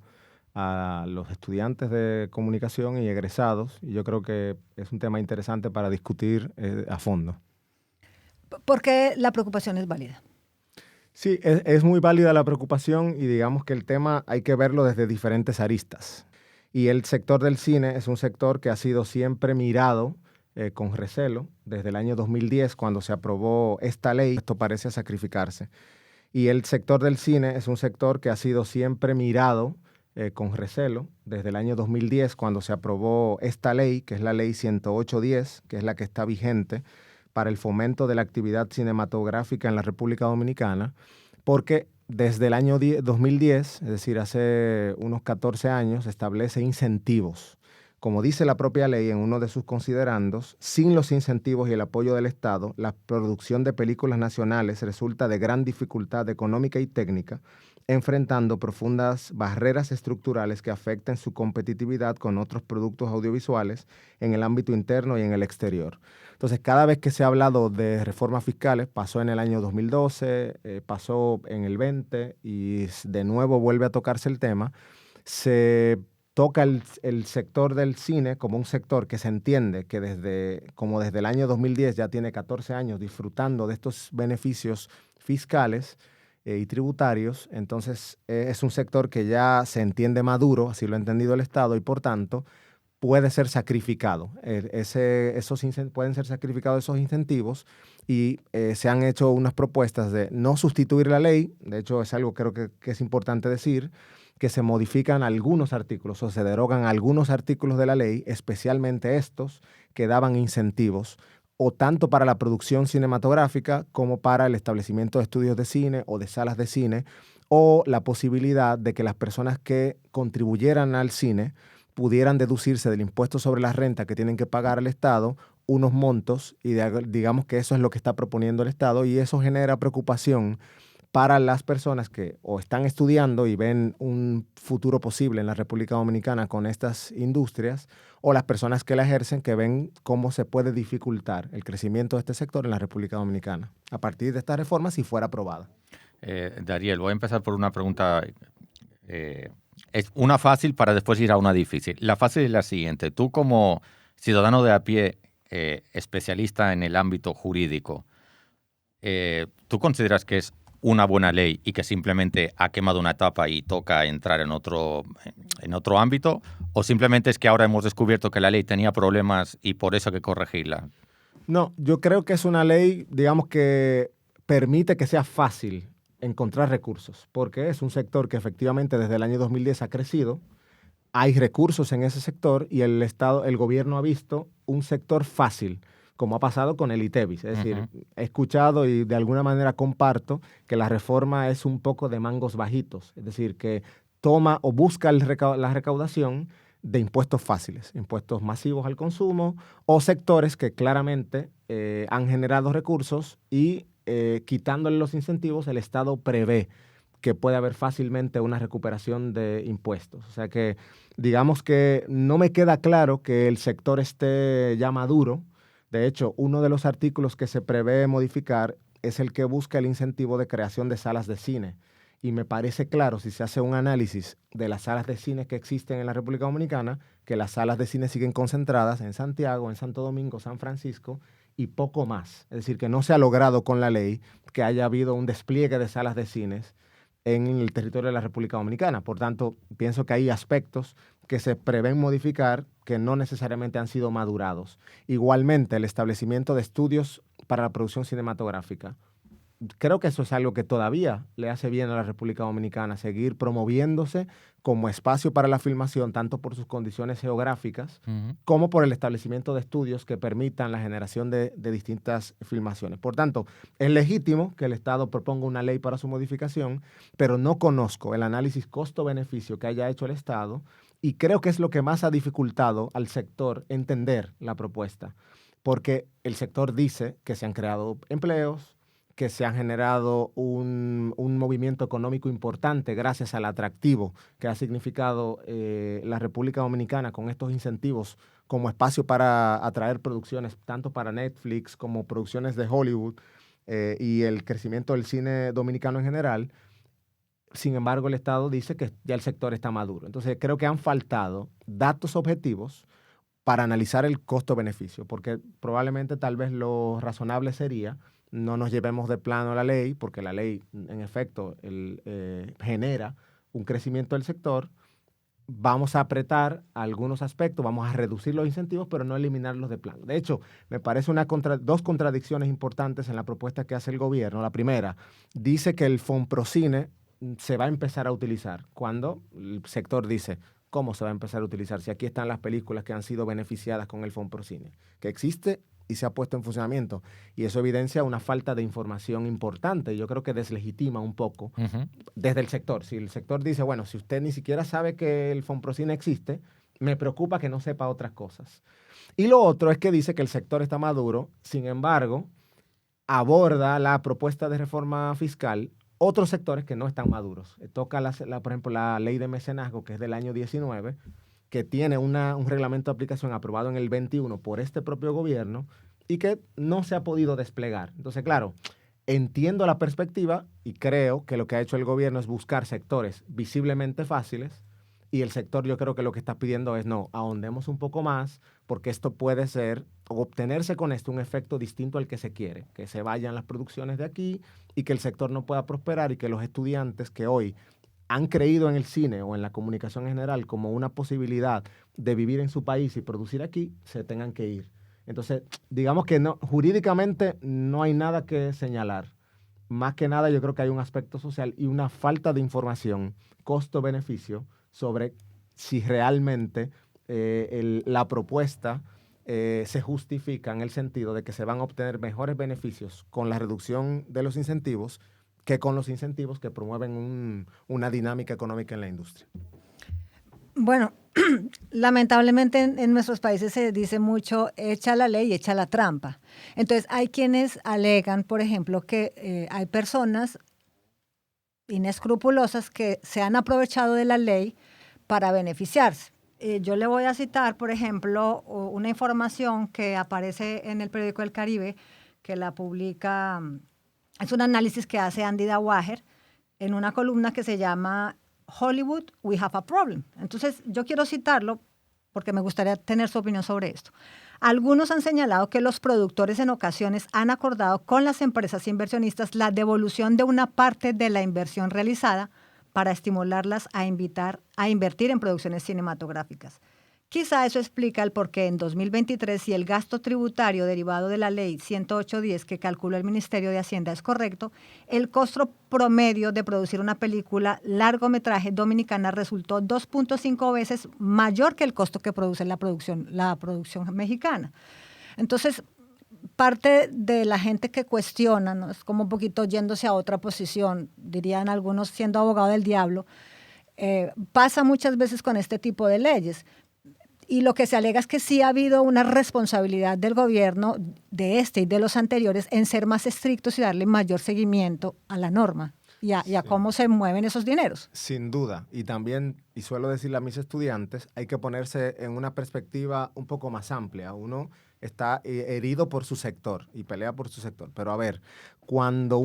a los estudiantes de comunicación y egresados, y yo creo que es un tema interesante para discutir a fondo. Porque la preocupación es válida. Sí, es muy válida la preocupación y digamos que el tema hay que verlo desde diferentes aristas. Y el sector del cine es un sector que ha sido siempre mirado con recelo desde el año 2010, cuando se aprobó esta ley. Esto parece sacrificarse. Y el sector del cine es un sector que ha sido siempre mirado con recelo desde el año 2010, cuando se aprobó esta ley, que es la ley 10810, que es la que está vigente para el fomento de la actividad cinematográfica en la República Dominicana, porque desde el año 2010, es decir, hace unos 14 años, establece incentivos. Como dice la propia ley en uno de sus considerandos, sin los incentivos y el apoyo del Estado, la producción de películas nacionales resulta de gran dificultad económica y técnica, enfrentando profundas barreras estructurales que afecten su competitividad con otros productos audiovisuales en el ámbito interno y en el exterior. Entonces, cada vez que se ha hablado de reformas fiscales, pasó en el año 2012, pasó en el 20 y de nuevo vuelve a tocarse el tema, se toca el sector del cine como un sector que se entiende que desde el año 2010 ya tiene 14 años disfrutando de estos beneficios fiscales y tributarios. Entonces es un sector que ya se entiende maduro, así lo ha entendido el Estado, y por tanto puede ser sacrificado. Pueden ser sacrificados esos incentivos y se han hecho unas propuestas de no sustituir la ley. De hecho, es algo creo que es importante decir, que se modifican algunos artículos o se derogan algunos artículos de la ley, especialmente estos que daban incentivos o tanto para la producción cinematográfica como para el establecimiento de estudios de cine o de salas de cine, o la posibilidad de que las personas que contribuyeran al cine pudieran deducirse del impuesto sobre la renta que tienen que pagar al Estado unos montos, y digamos que eso es lo que está proponiendo el Estado, y eso genera preocupación para las personas que o están estudiando y ven un futuro posible en la República Dominicana con estas industrias, o las personas que la ejercen, que ven cómo se puede dificultar el crecimiento de este sector en la República Dominicana a partir de esta reforma si fuera aprobada. Dariel, voy a empezar por una pregunta Es una fácil para después ir a una difícil. La fácil es la siguiente. Tú como ciudadano de a pie, especialista en el ámbito jurídico, ¿tú consideras que es una buena ley y que simplemente ha quemado una etapa y toca entrar en otro ámbito? ¿O simplemente es que ahora hemos descubierto que la ley tenía problemas y por eso hay que corregirla? No, yo creo que es una ley, digamos, que permite que sea fácil encontrar recursos, porque es un sector que efectivamente desde el año 2010 ha crecido, hay recursos en ese sector y el gobierno ha visto un sector fácil, como ha pasado con el ITEVIS. Es decir, he escuchado y de alguna manera comparto que la reforma es un poco de mangos bajitos, es decir, que toma o busca la recaudación de impuestos fáciles, impuestos masivos al consumo o sectores que claramente han generado recursos y quitándole los incentivos, el Estado prevé que puede haber fácilmente una recuperación de impuestos. O sea que digamos que no me queda claro que el sector esté ya maduro. De hecho, uno de los artículos que se prevé modificar es el que busca el incentivo de creación de salas de cine. Y me parece claro, si se hace un análisis de las salas de cine que existen en la República Dominicana, que las salas de cine siguen concentradas en Santiago, en Santo Domingo, San Francisco y poco más. Es decir, que no se ha logrado con la ley que haya habido un despliegue de salas de cines en el territorio de la República Dominicana. Por tanto, pienso que hay aspectos que se prevén modificar que no necesariamente han sido madurados. Igualmente, el establecimiento de estudios para la producción cinematográfica. Creo que eso es algo que todavía le hace bien a la República Dominicana, seguir promoviéndose como espacio para la filmación, tanto por sus condiciones geográficas como por el establecimiento de estudios que permitan la generación de distintas filmaciones. Por tanto, es legítimo que el Estado proponga una ley para su modificación, pero no conozco el análisis costo-beneficio que haya hecho el Estado y creo que es lo que más ha dificultado al sector entender la propuesta, porque el sector dice que se han creado empleos, que se ha generado un movimiento económico importante gracias al atractivo que ha significado la República Dominicana con estos incentivos como espacio para atraer producciones tanto para Netflix como producciones de Hollywood y el crecimiento del cine dominicano en general. Sin embargo, el Estado dice que ya el sector está maduro. Entonces, creo que han faltado datos objetivos para analizar el costo-beneficio, porque probablemente tal vez lo razonable sería no nos llevemos de plano la ley, porque la ley, en efecto, genera un crecimiento del sector. Vamos a apretar algunos aspectos, vamos a reducir los incentivos, pero no eliminarlos de plano. De hecho, me parece dos contradicciones importantes en la propuesta que hace el gobierno. La primera, dice que el Fonprocine se va a empezar a utilizar, cuando el sector dice, ¿cómo se va a empezar a utilizar? Si aquí están las películas que han sido beneficiadas con el Fonprocine, que existe y se ha puesto en funcionamiento. Y eso evidencia una falta de información importante. Yo creo que deslegitima un poco desde el sector. Si el sector dice, bueno, si usted ni siquiera sabe que el Fonprocine existe, me preocupa que no sepa otras cosas. Y lo otro es que dice que el sector está maduro, sin embargo, aborda la propuesta de reforma fiscal otros sectores que no están maduros. Toca, por ejemplo, la ley de mecenazgo, que es del año 19, que tiene un reglamento de aplicación aprobado en el 21 por este propio gobierno y que no se ha podido desplegar. Entonces, claro, entiendo la perspectiva y creo que lo que ha hecho el gobierno es buscar sectores visiblemente fáciles y el sector yo creo que lo que está pidiendo es no, ahondemos un poco más porque esto puede ser, o obtenerse con esto un efecto distinto al que se quiere, que se vayan las producciones de aquí y que el sector no pueda prosperar y que los estudiantes que hoy han creído en el cine o en la comunicación en general como una posibilidad de vivir en su país y producir aquí, se tengan que ir. Entonces, digamos que no, jurídicamente no hay nada que señalar. Más que nada yo creo que hay un aspecto social y una falta de información, costo-beneficio, sobre si realmente la propuesta se justifica en el sentido de que se van a obtener mejores beneficios con la reducción de los incentivos que con los incentivos que promueven una dinámica económica en la industria. Bueno, lamentablemente en nuestros países se dice mucho, echa la ley, echa la trampa. Entonces, hay quienes alegan, por ejemplo, que hay personas inescrupulosas que se han aprovechado de la ley para beneficiarse. Yo le voy a citar, por ejemplo, una información que aparece en el periódico El Caribe, que la publica, es un análisis que hace Andy Dawager en una columna que se llama Hollywood, we have a problem. Entonces, yo quiero citarlo porque me gustaría tener su opinión sobre esto. Algunos han señalado que los productores en ocasiones han acordado con las empresas inversionistas la devolución de una parte de la inversión realizada para estimularlas a invertir en producciones cinematográficas. Quizá eso explica el por qué en 2023, si el gasto tributario derivado de la ley 108.10 que calculó el Ministerio de Hacienda es correcto, el costo promedio de producir una película largometraje dominicana resultó 2.5 veces mayor que el costo que produce la producción mexicana. Entonces, parte de la gente que cuestiona, ¿no? Es como un poquito yéndose a otra posición, dirían algunos siendo abogado del diablo, pasa muchas veces con este tipo de leyes. Y lo que se alega es que sí ha habido una responsabilidad del gobierno de este y de los anteriores en ser más estrictos y darle mayor seguimiento a la norma y a cómo se mueven esos dineros. Sin duda. Y también, y suelo decirle a mis estudiantes, hay que ponerse en una perspectiva un poco más amplia. Uno está herido por su sector y pelea por su sector. Pero a ver, cuando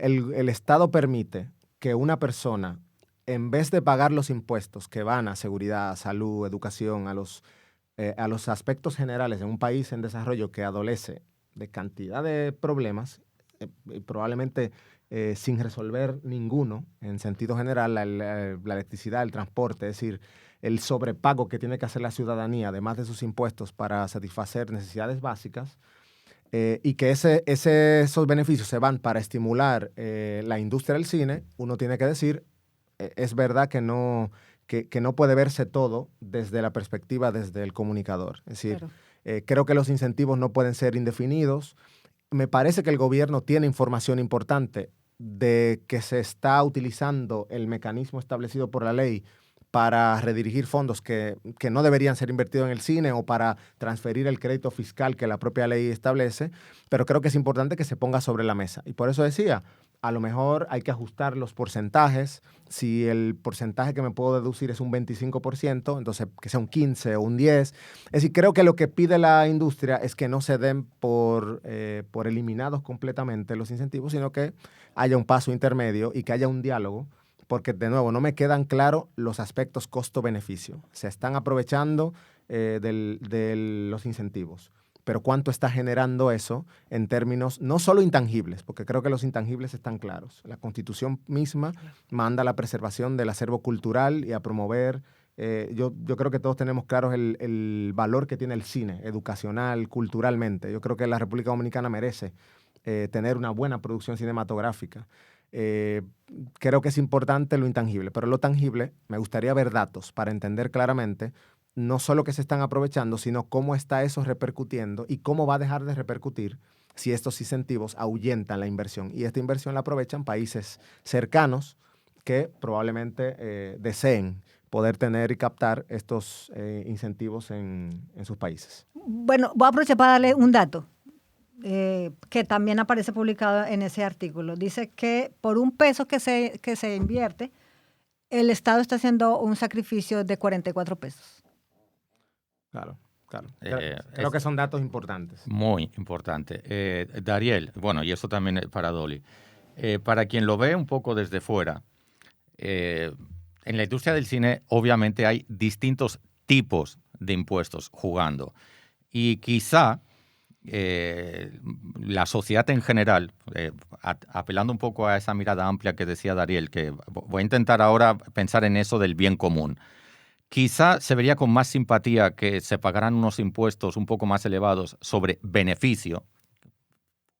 el Estado permite que una persona, en vez de pagar los impuestos que van a seguridad, salud, educación, a los aspectos generales de un país en desarrollo que adolece de cantidad de problemas, probablemente sin resolver ninguno, en sentido general, la electricidad, el transporte, es decir, el sobrepago que tiene que hacer la ciudadanía, además de sus impuestos, para satisfacer necesidades básicas, y que esos beneficios se van para estimular la industria del cine, uno tiene que decir, es verdad que no puede verse todo desde la perspectiva, desde el comunicador. Es decir, claro. Creo que los incentivos no pueden ser indefinidos. Me parece que el gobierno tiene información importante de que se está utilizando el mecanismo establecido por la ley para redirigir fondos que no deberían ser invertidos en el cine o para transferir el crédito fiscal que la propia ley establece, pero creo que es importante que se ponga sobre la mesa. Y por eso decía, a lo mejor hay que ajustar los porcentajes. Si el porcentaje que me puedo deducir es un 25%, entonces que sea un 15 o un 10. Es decir, creo que lo que pide la industria es que no se den por eliminados completamente los incentivos, sino que haya un paso intermedio y que haya un diálogo, porque, de nuevo, no me quedan claros los aspectos costo-beneficio. Se están aprovechando de los incentivos. Pero ¿cuánto está generando eso en términos no solo intangibles? Porque creo que los intangibles están claros. La Constitución misma manda a la preservación del acervo cultural y a promover. Yo creo que todos tenemos claros el valor que tiene el cine, educacional, culturalmente. Yo creo que la República Dominicana merece tener una buena producción cinematográfica. Creo que es importante lo intangible, pero lo tangible me gustaría ver datos para entender claramente no solo que se están aprovechando, sino cómo está eso repercutiendo y cómo va a dejar de repercutir si estos incentivos ahuyentan la inversión. Y esta inversión la aprovechan países cercanos que probablemente deseen poder tener y captar estos incentivos en sus países. Bueno, voy a aprovechar para darle un dato que también aparece publicado en ese artículo. Dice que por un peso que se invierte, el Estado está haciendo un sacrificio de 44 pesos. Claro. Creo que son datos importantes. Muy importante. Dariel, bueno, y eso también para Dolly. Para quien lo ve un poco desde fuera, en la industria del cine obviamente hay distintos tipos de impuestos jugando. Y quizá la sociedad en general, apelando un poco a esa mirada amplia que decía Dariel, que voy a intentar ahora pensar en eso del bien común. Quizá se vería con más simpatía que se pagaran unos impuestos un poco más elevados sobre beneficio,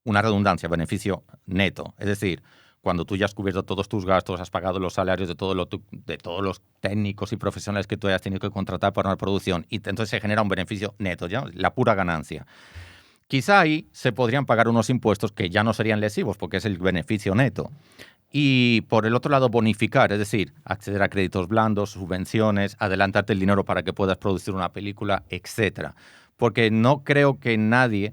una redundancia, beneficio neto. Es decir, cuando tú ya has cubierto todos tus gastos, has pagado los salarios de todos los técnicos y profesionales que tú hayas tenido que contratar para una producción, y entonces se genera un beneficio neto, ¿ya? La pura ganancia. Quizá ahí se podrían pagar unos impuestos que ya no serían lesivos porque es el beneficio neto. Y por el otro lado, bonificar, es decir, acceder a créditos blandos, subvenciones, adelantarte el dinero para que puedas producir una película, etcétera. Porque no creo que nadie,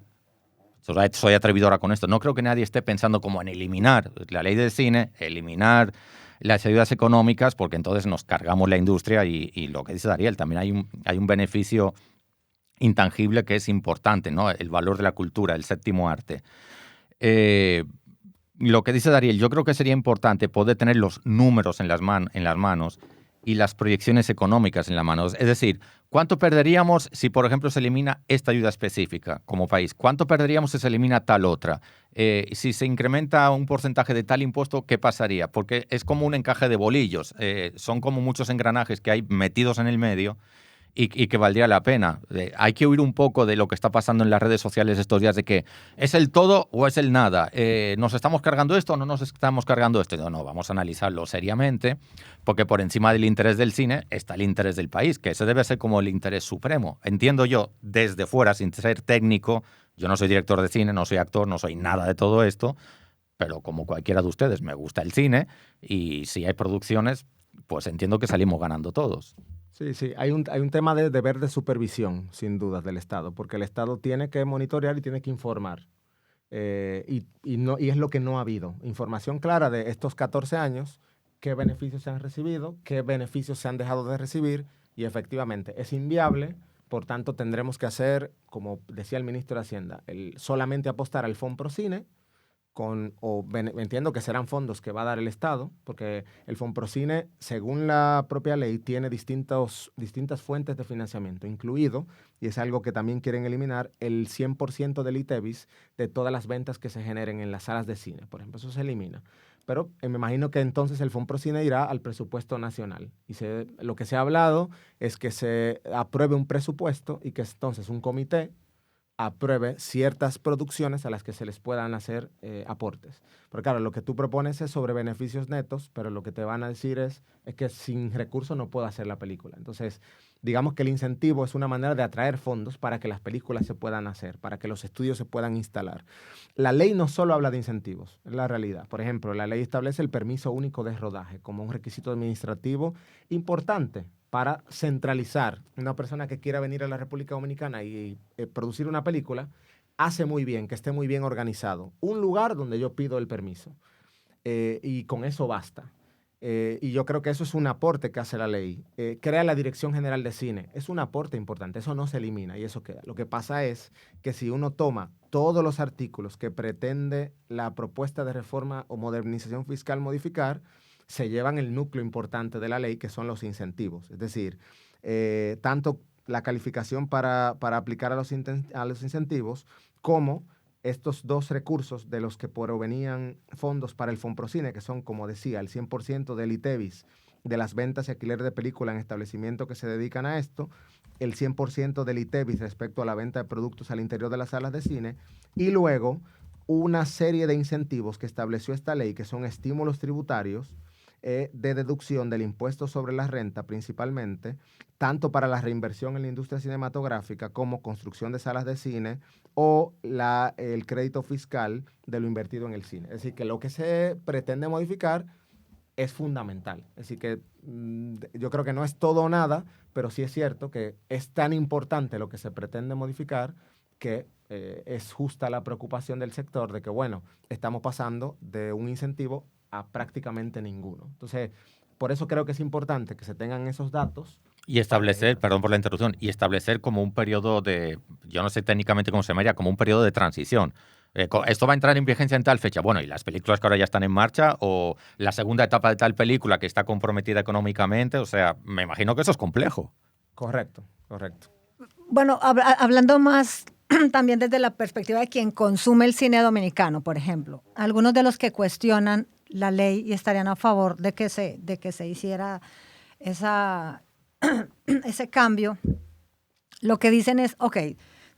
soy atrevido ahora con esto, no creo que nadie esté pensando como en eliminar la ley del cine, eliminar las ayudas económicas, porque entonces nos cargamos la industria y lo que dice Dariel, también hay un beneficio intangible que es importante, ¿no? El valor de la cultura, el séptimo arte. lo que dice Dariel, yo creo que sería importante poder tener los números en las manos y las proyecciones económicas en las manos. Es decir, ¿cuánto perderíamos si, por ejemplo, se elimina esta ayuda específica como país? ¿Cuánto perderíamos si se elimina tal otra? Si se incrementa un porcentaje de tal impuesto, ¿qué pasaría? Porque es como un encaje de bolillos. Son como muchos engranajes que hay metidos en el medio y que valdría la pena. Hay que huir un poco de lo que está pasando en las redes sociales estos días de que es el todo o es el nada. ¿Nos estamos cargando esto o no nos estamos cargando esto? No, vamos a analizarlo seriamente, porque por encima del interés del cine está el interés del país, que ese debe ser como el interés supremo. Entiendo yo, desde fuera, sin ser técnico, yo no soy director de cine, no soy actor, no soy nada de todo esto, pero como cualquiera de ustedes me gusta el cine y si hay producciones, pues entiendo que salimos ganando todos. Sí, hay un tema de deber de supervisión, sin dudas, del Estado, porque el Estado tiene que monitorear y tiene que informar. Y es lo que no ha habido. Información clara de estos 14 años, qué beneficios se han recibido, qué beneficios se han dejado de recibir, y efectivamente es inviable, por tanto tendremos que hacer, como decía el ministro de Hacienda, solamente apostar al Fonprocine, entiendo que serán fondos que va a dar el Estado, porque el Fonprocine, según la propia ley, tiene distintas fuentes de financiamiento, incluido, y es algo que también quieren eliminar, el 100% del ITEVIS de todas las ventas que se generen en las salas de cine. Por ejemplo, eso se elimina. Pero me imagino que entonces el Fonprocine irá al presupuesto nacional. Y lo que se ha hablado es que se apruebe un presupuesto y que entonces un comité apruebe ciertas producciones a las que se les puedan hacer aportes. Porque claro, lo que tú propones es sobre beneficios netos, pero lo que te van a decir es que sin recursos no puedo hacer la película. Entonces, digamos que el incentivo es una manera de atraer fondos para que las películas se puedan hacer, para que los estudios se puedan instalar. La ley no solo habla de incentivos, es la realidad. Por ejemplo, la ley establece el permiso único de rodaje como un requisito administrativo importante para centralizar. Una persona que quiera venir a la República Dominicana y producir una película, hace muy bien, que esté muy bien organizado. Un lugar donde yo pido el permiso. Y con eso basta. Y yo creo que eso es un aporte que hace la ley. Crea la Dirección General de Cine. Es un aporte importante. Eso no se elimina y eso queda. Lo que pasa es que si uno toma todos los artículos que pretende la propuesta de reforma o modernización fiscal modificar, se llevan el núcleo importante de la ley, que son los incentivos. Es decir, tanto la calificación para aplicar a los incentivos, como estos dos recursos de los que provenían fondos para el Fonprocine, que son, como decía, el 100% del ITEVIS, de las ventas y alquiler de película en establecimientos que se dedican a esto, el 100% del ITEVIS respecto a la venta de productos al interior de las salas de cine, y luego una serie de incentivos que estableció esta ley, que son estímulos tributarios, de deducción del impuesto sobre la renta principalmente, tanto para la reinversión en la industria cinematográfica como construcción de salas de cine o el crédito fiscal de lo invertido en el cine. Es decir, que lo que se pretende modificar es fundamental. Es decir, que yo creo que no es todo o nada, pero sí es cierto que es tan importante lo que se pretende modificar que es justa la preocupación del sector de que, bueno, estamos pasando de un incentivo a prácticamente ninguno. Entonces, por eso creo que es importante que se tengan esos datos. Y establecer, perdón por la interrupción, y establecer como un periodo de, yo no sé técnicamente cómo se llamaría, como un periodo de transición. Esto va a entrar en vigencia en tal fecha. Bueno, ¿y las películas que ahora ya están en marcha? ¿O la segunda etapa de tal película que está comprometida económicamente? O sea, me imagino que eso es complejo. Correcto. Bueno, hablando más también desde la perspectiva de quien consume el cine dominicano, por ejemplo, algunos de los que cuestionan la ley y estarían a favor de que se hiciera ese cambio, lo que dicen es, ok,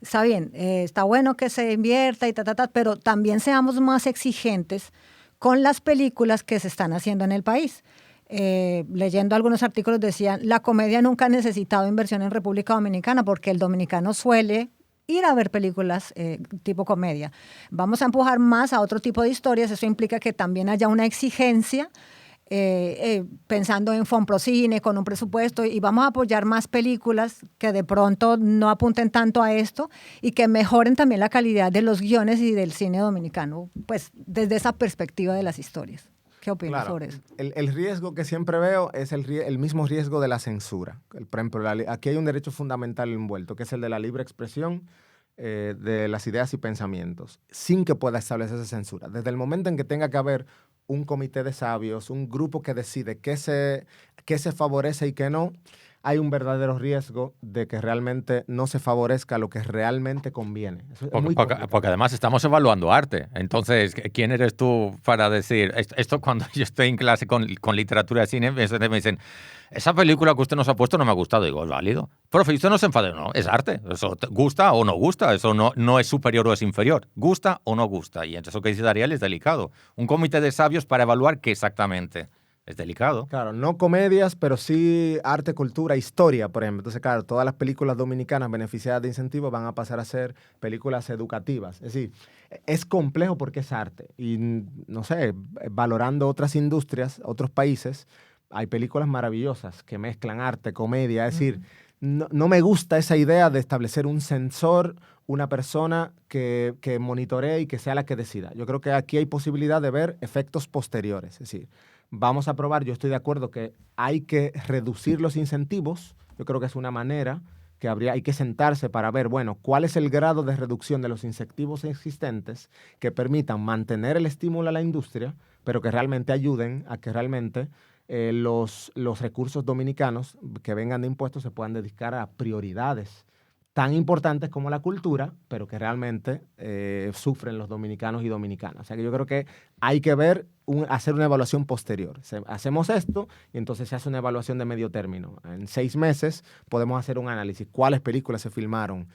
está bien, está bueno que se invierta y pero también seamos más exigentes con las películas que se están haciendo en el país. Leyendo algunos artículos decían, la comedia nunca ha necesitado inversión en República Dominicana porque el dominicano suele ir a ver películas tipo comedia. Vamos a empujar más a otro tipo de historias. Eso implica que también haya una exigencia pensando en Fonprocine, con un presupuesto, y vamos a apoyar más películas que de pronto no apunten tanto a esto y que mejoren también la calidad de los guiones y del cine dominicano, pues desde esa perspectiva de las historias. ¿Qué opinas sobre eso? El riesgo que siempre veo es el mismo riesgo de la censura. Por ejemplo, aquí hay un derecho fundamental envuelto, que es el de la libre expresión de las ideas y pensamientos, sin que pueda establecerse censura. Desde el momento en que tenga que haber un comité de sabios, un grupo que decide qué se favorece y qué no, hay un verdadero riesgo de que realmente no se favorezca lo que realmente conviene. Eso es muy complicado. Porque además estamos evaluando arte. Entonces, ¿quién eres tú para decir esto? Cuando yo estoy en clase con literatura de cine, me dicen, esa película que usted nos ha puesto no me ha gustado. Digo, es válido. Profe, usted no se enfade. No, es arte. Eso gusta o no gusta. Eso no es superior o es inferior. Gusta o no gusta. Y entonces eso que dice Dariel es delicado. Un comité de sabios para evaluar qué exactamente. Es delicado. Claro, no comedias, pero sí arte, cultura, historia, por ejemplo. Entonces, claro, todas las películas dominicanas beneficiadas de incentivos van a pasar a ser películas educativas. Es decir, es complejo porque es arte. Y, no sé, valorando otras industrias, otros países, hay películas maravillosas que mezclan arte, comedia. Es decir, no me gusta esa idea de establecer un censor, una persona que monitoree y que sea la que decida. Yo creo que aquí hay posibilidad de ver efectos posteriores. Es decir, vamos a probar, yo estoy de acuerdo que hay que reducir los incentivos. Yo creo que es una manera que hay que sentarse para ver, bueno, cuál es el grado de reducción de los incentivos existentes que permitan mantener el estímulo a la industria, pero que realmente ayuden a que realmente los recursos dominicanos que vengan de impuestos se puedan dedicar a prioridades tan importantes como la cultura, pero que realmente sufren los dominicanos y dominicanas. O sea que yo creo que hay que ver, hacer una evaluación posterior. Hacemos esto y entonces se hace una evaluación de medio término. En 6 meses podemos hacer un análisis. ¿Cuáles películas se filmaron?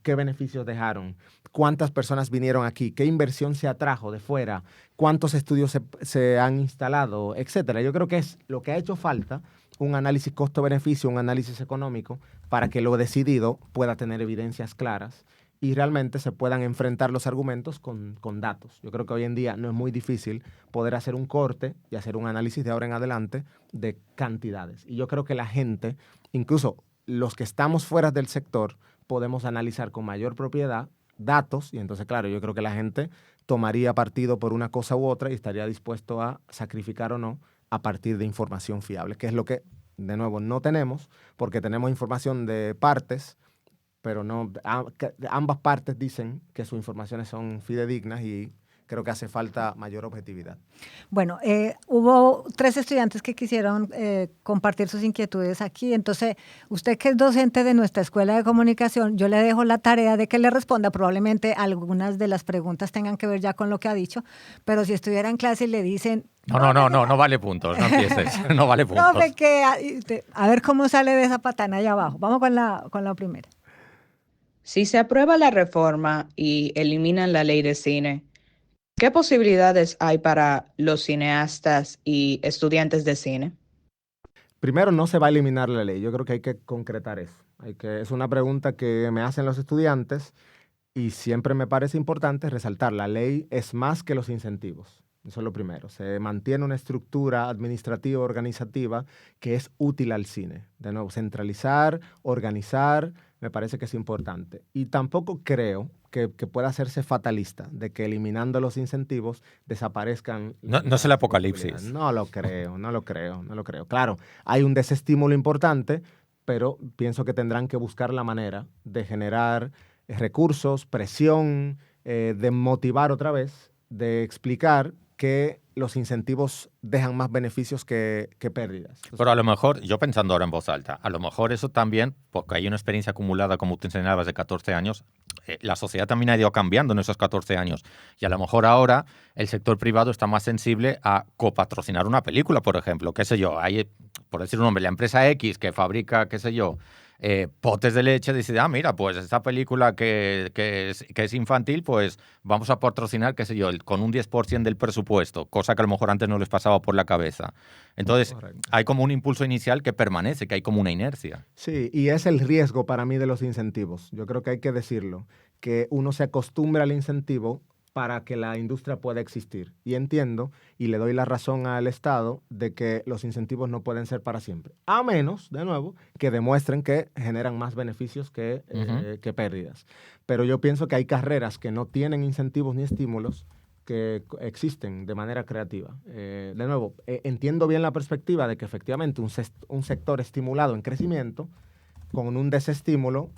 ¿Qué beneficios dejaron? ¿Cuántas personas vinieron aquí? ¿Qué inversión se atrajo de fuera? ¿Cuántos estudios se han instalado? Etcétera. Yo creo que es lo que ha hecho falta, un análisis costo-beneficio, un análisis económico, para que lo decidido pueda tener evidencias claras y realmente se puedan enfrentar los argumentos con datos. Yo creo que hoy en día no es muy difícil poder hacer un corte y hacer un análisis de ahora en adelante de cantidades. Y yo creo que la gente, incluso los que estamos fuera del sector, podemos analizar con mayor propiedad datos y entonces, claro, yo creo que la gente tomaría partido por una cosa u otra y estaría dispuesto a sacrificar o no a partir de información fiable, que es lo que, de nuevo, no tenemos, porque tenemos información de partes, pero no, ambas partes dicen que sus informaciones son fidedignas y creo que hace falta mayor objetividad. Bueno, hubo 3 estudiantes que quisieron compartir sus inquietudes aquí. Entonces, usted que es docente de nuestra escuela de comunicación, yo le dejo la tarea de que le responda. Probablemente algunas de las preguntas tengan que ver ya con lo que ha dicho, pero si estuviera en clase y le dicen... No vale puntos, no empieces, no vale puntos. No, a ver cómo sale de esa patana allá abajo. Vamos con la primera. Si se aprueba la reforma y eliminan la ley de cine, ¿qué posibilidades hay para los cineastas y estudiantes de cine? Primero, no se va a eliminar la ley. Yo creo que hay que concretar eso. Es una pregunta que me hacen los estudiantes y siempre me parece importante resaltar. La ley es más que los incentivos. Eso es lo primero. Se mantiene una estructura administrativa, organizativa, que es útil al cine. De nuevo, centralizar, organizar, me parece que es importante. Y tampoco creo que pueda hacerse fatalista de que eliminando los incentivos desaparezcan. No es el apocalipsis. No lo creo. Claro, hay un desestímulo importante, pero pienso que tendrán que buscar la manera de generar recursos, presión, de motivar otra vez, de explicar que los incentivos dejan más beneficios que pérdidas. Pero a lo mejor, yo pensando ahora en voz alta, a lo mejor eso también, porque hay una experiencia acumulada, como tú enseñabas, de 14 años, la sociedad también ha ido cambiando en esos 14 años. Y a lo mejor ahora el sector privado está más sensible a copatrocinar una película, por ejemplo. Qué sé yo, hay, por decir un nombre, la empresa X que fabrica, qué sé yo, potes de leche, dice, mira, pues esta película que es infantil, pues vamos a patrocinar, qué sé yo, con un 10% del presupuesto, cosa que a lo mejor antes no les pasaba por la cabeza. Entonces, correcto, hay como un impulso inicial que permanece, que hay como una inercia. Sí, y es el riesgo para mí de los incentivos. Yo creo que hay que decirlo, que uno se acostumbra al incentivo para que la industria pueda existir. Y entiendo, y le doy la razón al Estado, de que los incentivos no pueden ser para siempre. A menos, de nuevo, que demuestren que generan más beneficios que pérdidas. Pero yo pienso que hay carreras que no tienen incentivos ni estímulos que existen de manera creativa. De nuevo, entiendo bien la perspectiva de que efectivamente un sector estimulado en crecimiento, con un desestímulo,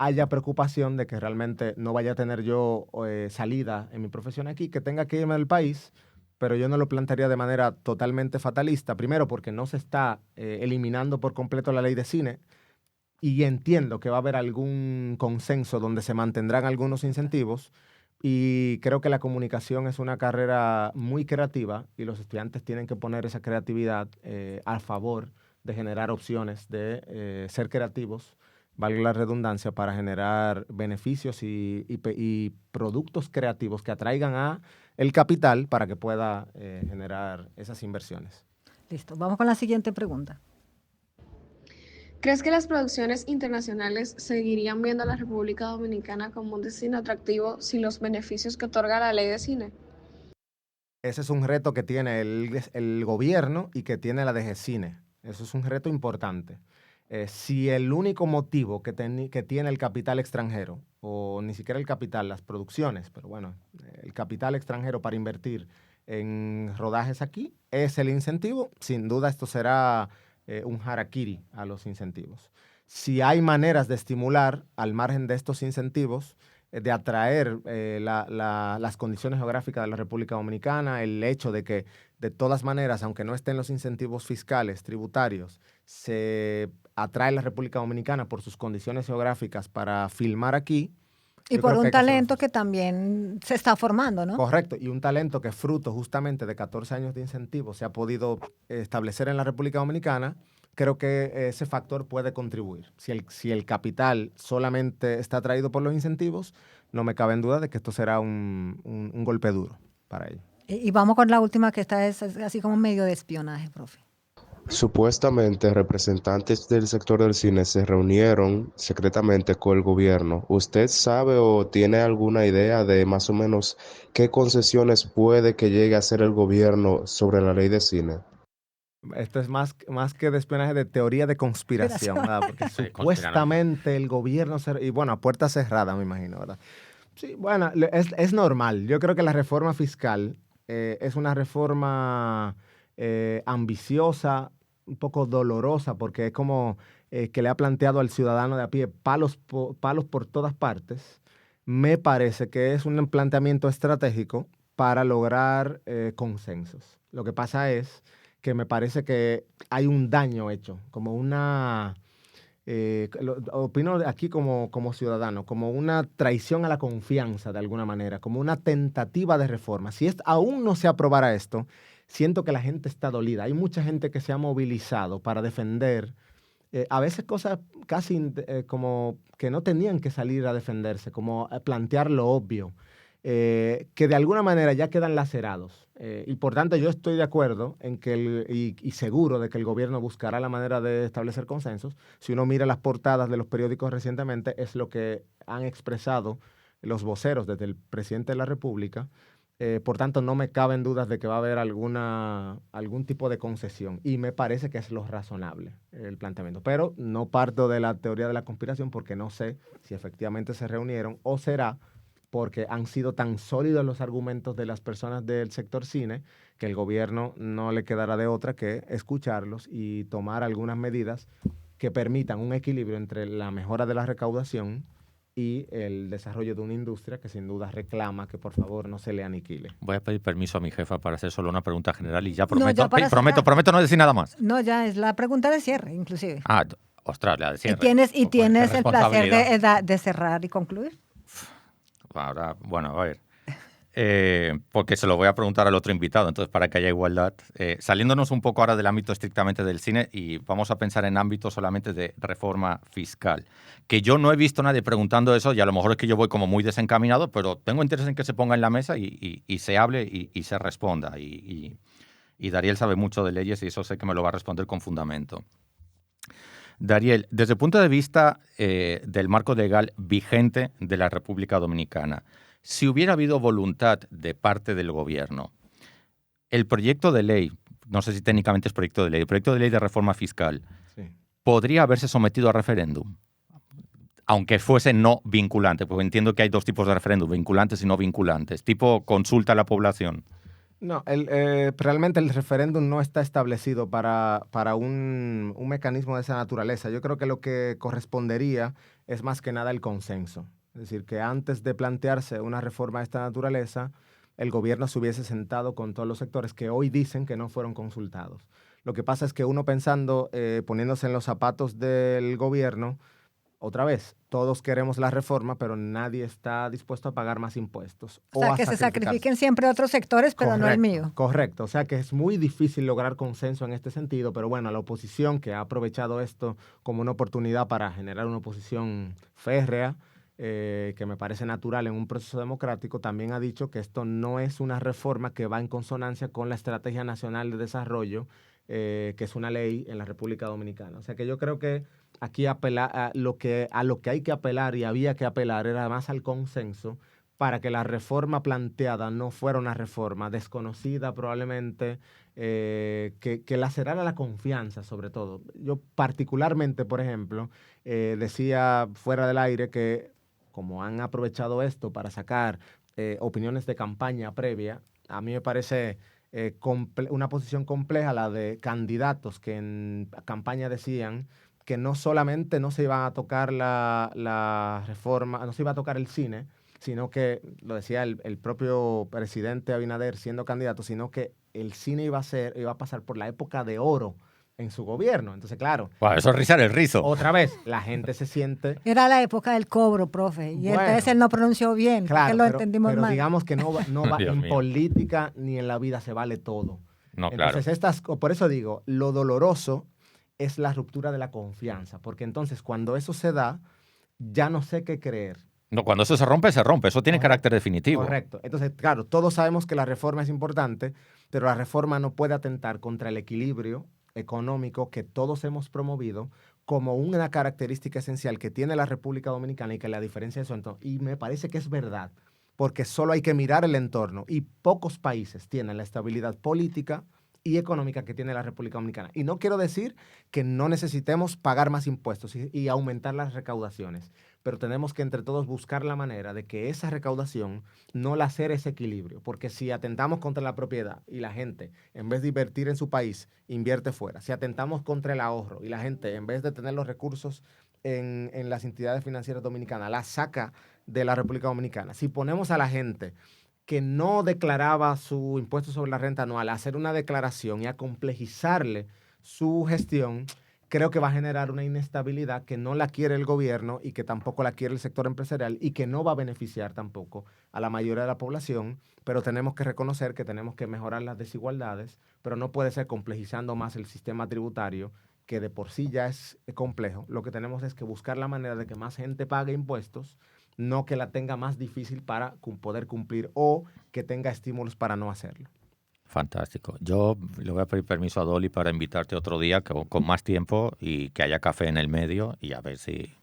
haya preocupación de que realmente no vaya a tener yo salida en mi profesión aquí, que tenga que irme del país, pero yo no lo plantearía de manera totalmente fatalista. Primero, porque no se está eliminando por completo la ley de cine, y entiendo que va a haber algún consenso donde se mantendrán algunos incentivos, y creo que la comunicación es una carrera muy creativa y los estudiantes tienen que poner esa creatividad a favor de generar opciones, de ser creativos, valga la redundancia, para generar beneficios y productos creativos que atraigan a el capital para que pueda generar esas inversiones. Listo, vamos con la siguiente pregunta. ¿Crees que las producciones internacionales seguirían viendo a la República Dominicana como un destino atractivo sin los beneficios que otorga la ley de cine? Ese es un reto que tiene el gobierno y que tiene la DGCine. Eso es un reto importante. Si el único motivo que tiene el capital extranjero, o ni siquiera el capital, las producciones, pero bueno, el capital extranjero para invertir en rodajes aquí es el incentivo, sin duda esto será un harakiri a los incentivos. Si hay maneras de estimular, al margen de estos incentivos, de atraer las condiciones geográficas de la República Dominicana, el hecho de que de todas maneras, aunque no estén los incentivos fiscales, tributarios, se atrae la República Dominicana por sus condiciones geográficas para filmar aquí. Y por un talento que también se está formando, ¿no? Correcto, y un talento que fruto justamente de 14 años de incentivos se ha podido establecer en la República Dominicana. Creo que ese factor puede contribuir. Si el capital solamente está atraído por los incentivos, no me cabe en duda de que esto será un golpe duro para ellos. Y vamos con la última, que esta es así como medio de espionaje, profe. Supuestamente, representantes del sector del cine se reunieron secretamente con el gobierno. ¿Usted sabe o tiene alguna idea de más o menos qué concesiones puede que llegue a hacer el gobierno sobre la ley de cine? Esto es más que de espionaje, de teoría de conspiración, ¿verdad? Porque supuestamente el gobierno, y bueno, a puerta cerrada, me imagino, ¿verdad? Sí, bueno, es normal. Yo creo que la reforma fiscal es una reforma ambiciosa, un poco dolorosa, porque es como que le ha planteado al ciudadano de a pie palos por todas partes. Me parece que es un planteamiento estratégico para lograr consensos. Lo que pasa es que me parece que hay un daño hecho, como una, opino aquí como ciudadano, como una traición a la confianza de alguna manera, como una tentativa de reforma. Si aún no se aprobara esto, siento que la gente está dolida. Hay mucha gente que se ha movilizado para defender a veces cosas casi como que no tenían que salir a defenderse, como plantear lo obvio, que de alguna manera ya quedan lacerados. Y por tanto yo estoy de acuerdo en que y seguro de que el gobierno buscará la manera de establecer consensos. Si uno mira las portadas de los periódicos recientemente, es lo que han expresado los voceros desde el presidente de la República. Por tanto, no me caben dudas de que va a haber algún tipo de concesión. Y me parece que es lo razonable el planteamiento. Pero no parto de la teoría de la conspiración porque no sé si efectivamente se reunieron o será porque han sido tan sólidos los argumentos de las personas del sector cine que el gobierno no le quedará de otra que escucharlos y tomar algunas medidas que permitan un equilibrio entre la mejora de la recaudación y el desarrollo de una industria que sin duda reclama que por favor no se le aniquile. Voy a pedir permiso a mi jefa para hacer solo una pregunta general y ya prometo no decir nada más. No, ya es la pregunta de cierre, inclusive. Ah, ostras, la de cierre. Y tienes el placer de cerrar y concluir. Ahora, bueno, a ver. Porque se lo voy a preguntar al otro invitado, entonces para que haya igualdad. Saliéndonos un poco ahora del ámbito estrictamente del cine y vamos a pensar en ámbitos solamente de reforma fiscal, que yo no he visto a nadie preguntando eso y a lo mejor es que yo voy como muy desencaminado, pero tengo interés en que se ponga en la mesa y se hable y se responda. Y Dariel sabe mucho de leyes y eso sé que me lo va a responder con fundamento. Dariel, desde el punto de vista del marco legal vigente de la República Dominicana, si hubiera habido voluntad de parte del gobierno, el proyecto de ley, no sé si técnicamente es proyecto de ley, el proyecto de ley de reforma fiscal, sí, ¿podría haberse sometido a referéndum? Aunque fuese no vinculante, porque entiendo que hay dos tipos de referéndum, vinculantes y no vinculantes, tipo consulta a la población. No, realmente el referéndum no está establecido para un mecanismo de esa naturaleza. Yo creo que lo que correspondería es más que nada el consenso. Es decir, que antes de plantearse una reforma de esta naturaleza, el gobierno se hubiese sentado con todos los sectores que hoy dicen que no fueron consultados. Lo que pasa es que uno pensando, poniéndose en los zapatos del gobierno, otra vez, todos queremos la reforma, pero nadie está dispuesto a pagar más impuestos. O sea, que se sacrifiquen siempre otros sectores, pero no el mío. Correcto, o sea que es muy difícil lograr consenso en este sentido, pero bueno, la oposición que ha aprovechado esto como una oportunidad para generar una oposición férrea, que me parece natural en un proceso democrático, también ha dicho que esto no es una reforma que va en consonancia con la Estrategia Nacional de Desarrollo, que es una ley en la República Dominicana. O sea que yo creo que aquí a lo que hay que apelar y había que apelar era más al consenso para que la reforma planteada no fuera una reforma desconocida probablemente, que lacerara la confianza sobre todo. Yo particularmente, por ejemplo, decía fuera del aire que como han aprovechado esto para sacar opiniones de campaña previa, a mí me parece una posición compleja la de candidatos que en campaña decían que no solamente no se iba a tocar la reforma, no se iba a tocar el cine, sino que, lo decía el propio presidente Abinader siendo candidato, sino que el cine iba a pasar por la época de oro en su gobierno. Entonces, claro. Wow, eso es rizar el rizo. Otra vez, la gente se siente... Era la época del cobro, profe, y entonces él no pronunció bien, claro, porque lo entendimos pero mal. digamos que no va en política ni en la vida se vale todo. No, entonces, por eso digo, lo doloroso es la ruptura de la confianza, porque entonces cuando eso se da, ya no sé qué creer. No, cuando eso se rompe, eso tiene carácter definitivo. Correcto. Entonces, claro, todos sabemos que la reforma es importante, pero la reforma no puede atentar contra el equilibrio económico que todos hemos promovido como una característica esencial que tiene la República Dominicana y que la diferencia de eso. Y me parece que es verdad, porque solo hay que mirar el entorno y pocos países tienen la estabilidad política y económica que tiene la República Dominicana. Y no quiero decir que no necesitemos pagar más impuestos y aumentar las recaudaciones, pero tenemos que entre todos buscar la manera de que esa recaudación no lacere ese equilibrio, porque si atentamos contra la propiedad y la gente, en vez de invertir en su país, invierte fuera, si atentamos contra el ahorro y la gente, en vez de tener los recursos en las entidades financieras dominicanas, la saca de la República Dominicana, si ponemos a la gente que no declaraba su impuesto sobre la renta anual a hacer una declaración y a complejizarle su gestión, creo que va a generar una inestabilidad que no la quiere el gobierno y que tampoco la quiere el sector empresarial y que no va a beneficiar tampoco a la mayoría de la población, pero tenemos que reconocer que tenemos que mejorar las desigualdades, pero no puede ser complejizando más el sistema tributario, que de por sí ya es complejo. Lo que tenemos es que buscar la manera de que más gente pague impuestos, no que la tenga más difícil para poder cumplir o que tenga estímulos para no hacerlo. Fantástico. Yo le voy a pedir permiso a Dolly para invitarte otro día con más tiempo y que haya café en el medio y a ver si...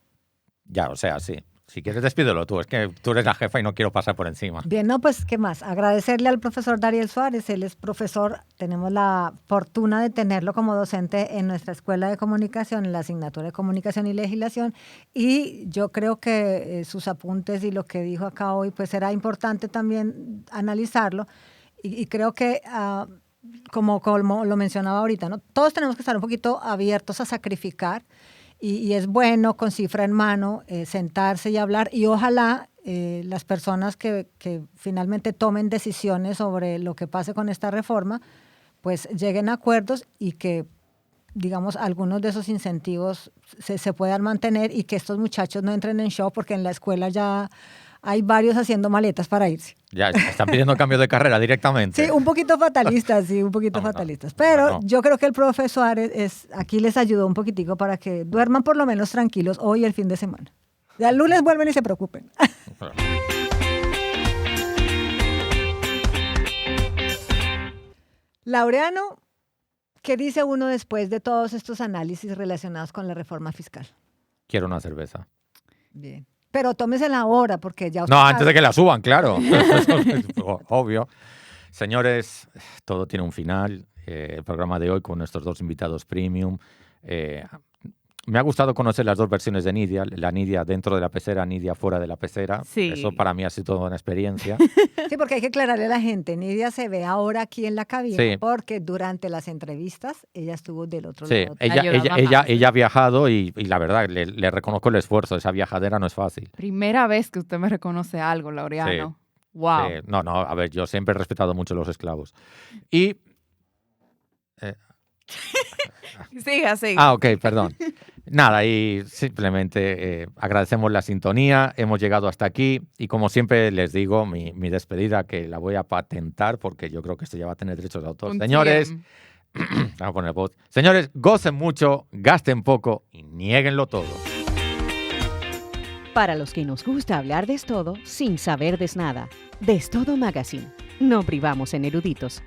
Ya, o sea, sí. Si quieres, despídelo tú. Es que tú eres la jefa y no quiero pasar por encima. Bien, no, pues, ¿qué más? Agradecerle al profesor Dariel Suárez. Él es profesor. Tenemos la fortuna de tenerlo como docente en nuestra Escuela de Comunicación, en la asignatura de Comunicación y Legislación. Y yo creo que sus apuntes y lo que dijo acá hoy, pues, era importante también analizarlo. Y creo que, como lo mencionaba ahorita, ¿no? Todos tenemos que estar un poquito abiertos a sacrificar. Y es bueno, con cifra en mano, sentarse y hablar. Y ojalá las personas que finalmente tomen decisiones sobre lo que pase con esta reforma, pues lleguen a acuerdos y que, digamos, algunos de esos incentivos se puedan mantener y que estos muchachos no entren en shock, porque en la escuela ya hay varios haciendo maletas para irse. Ya, están pidiendo cambio de carrera directamente. Sí, un poquito fatalistas, fatalistas. Pero yo creo que el profe Suárez aquí les ayudó un poquitico para que duerman por lo menos tranquilos hoy y el fin de semana. Ya el lunes vuelven y se preocupen. Laureano, ¿qué dice uno después de todos estos análisis relacionados con la reforma fiscal? Quiero una cerveza. Bien. Pero tómesela ahora, porque ya... No, antes de que la suban, claro. Obvio. Señores, todo tiene un final. El programa de hoy con nuestros dos invitados premium. Me ha gustado conocer las dos versiones de Nidia, la Nidia dentro de la pecera, Nidia fuera de la pecera. Sí. Eso para mí ha sido toda una experiencia. Sí, porque hay que aclararle a la gente. Nidia se ve ahora aquí en la cabina Sí. porque durante las entrevistas ella estuvo del otro Sí, lado. ella ha viajado y la verdad, le reconozco el esfuerzo. Esa viajadera no es fácil. Primera vez que usted me reconoce algo, Laureano. Wow. No, a ver, yo siempre he respetado mucho los esclavos. Y... Siga, siga. ok, perdón. Nada, y simplemente agradecemos la sintonía, hemos llegado hasta aquí y como siempre les digo, mi despedida que la voy a patentar porque yo creo que esto ya va a tener derechos de autor. Señores, vamos a poner voz. Señores, gocen mucho, gasten poco y niéguenlo todo. Para los que nos gusta hablar de todo sin saber de nada. De Todo Magazine. No privamos en eruditos.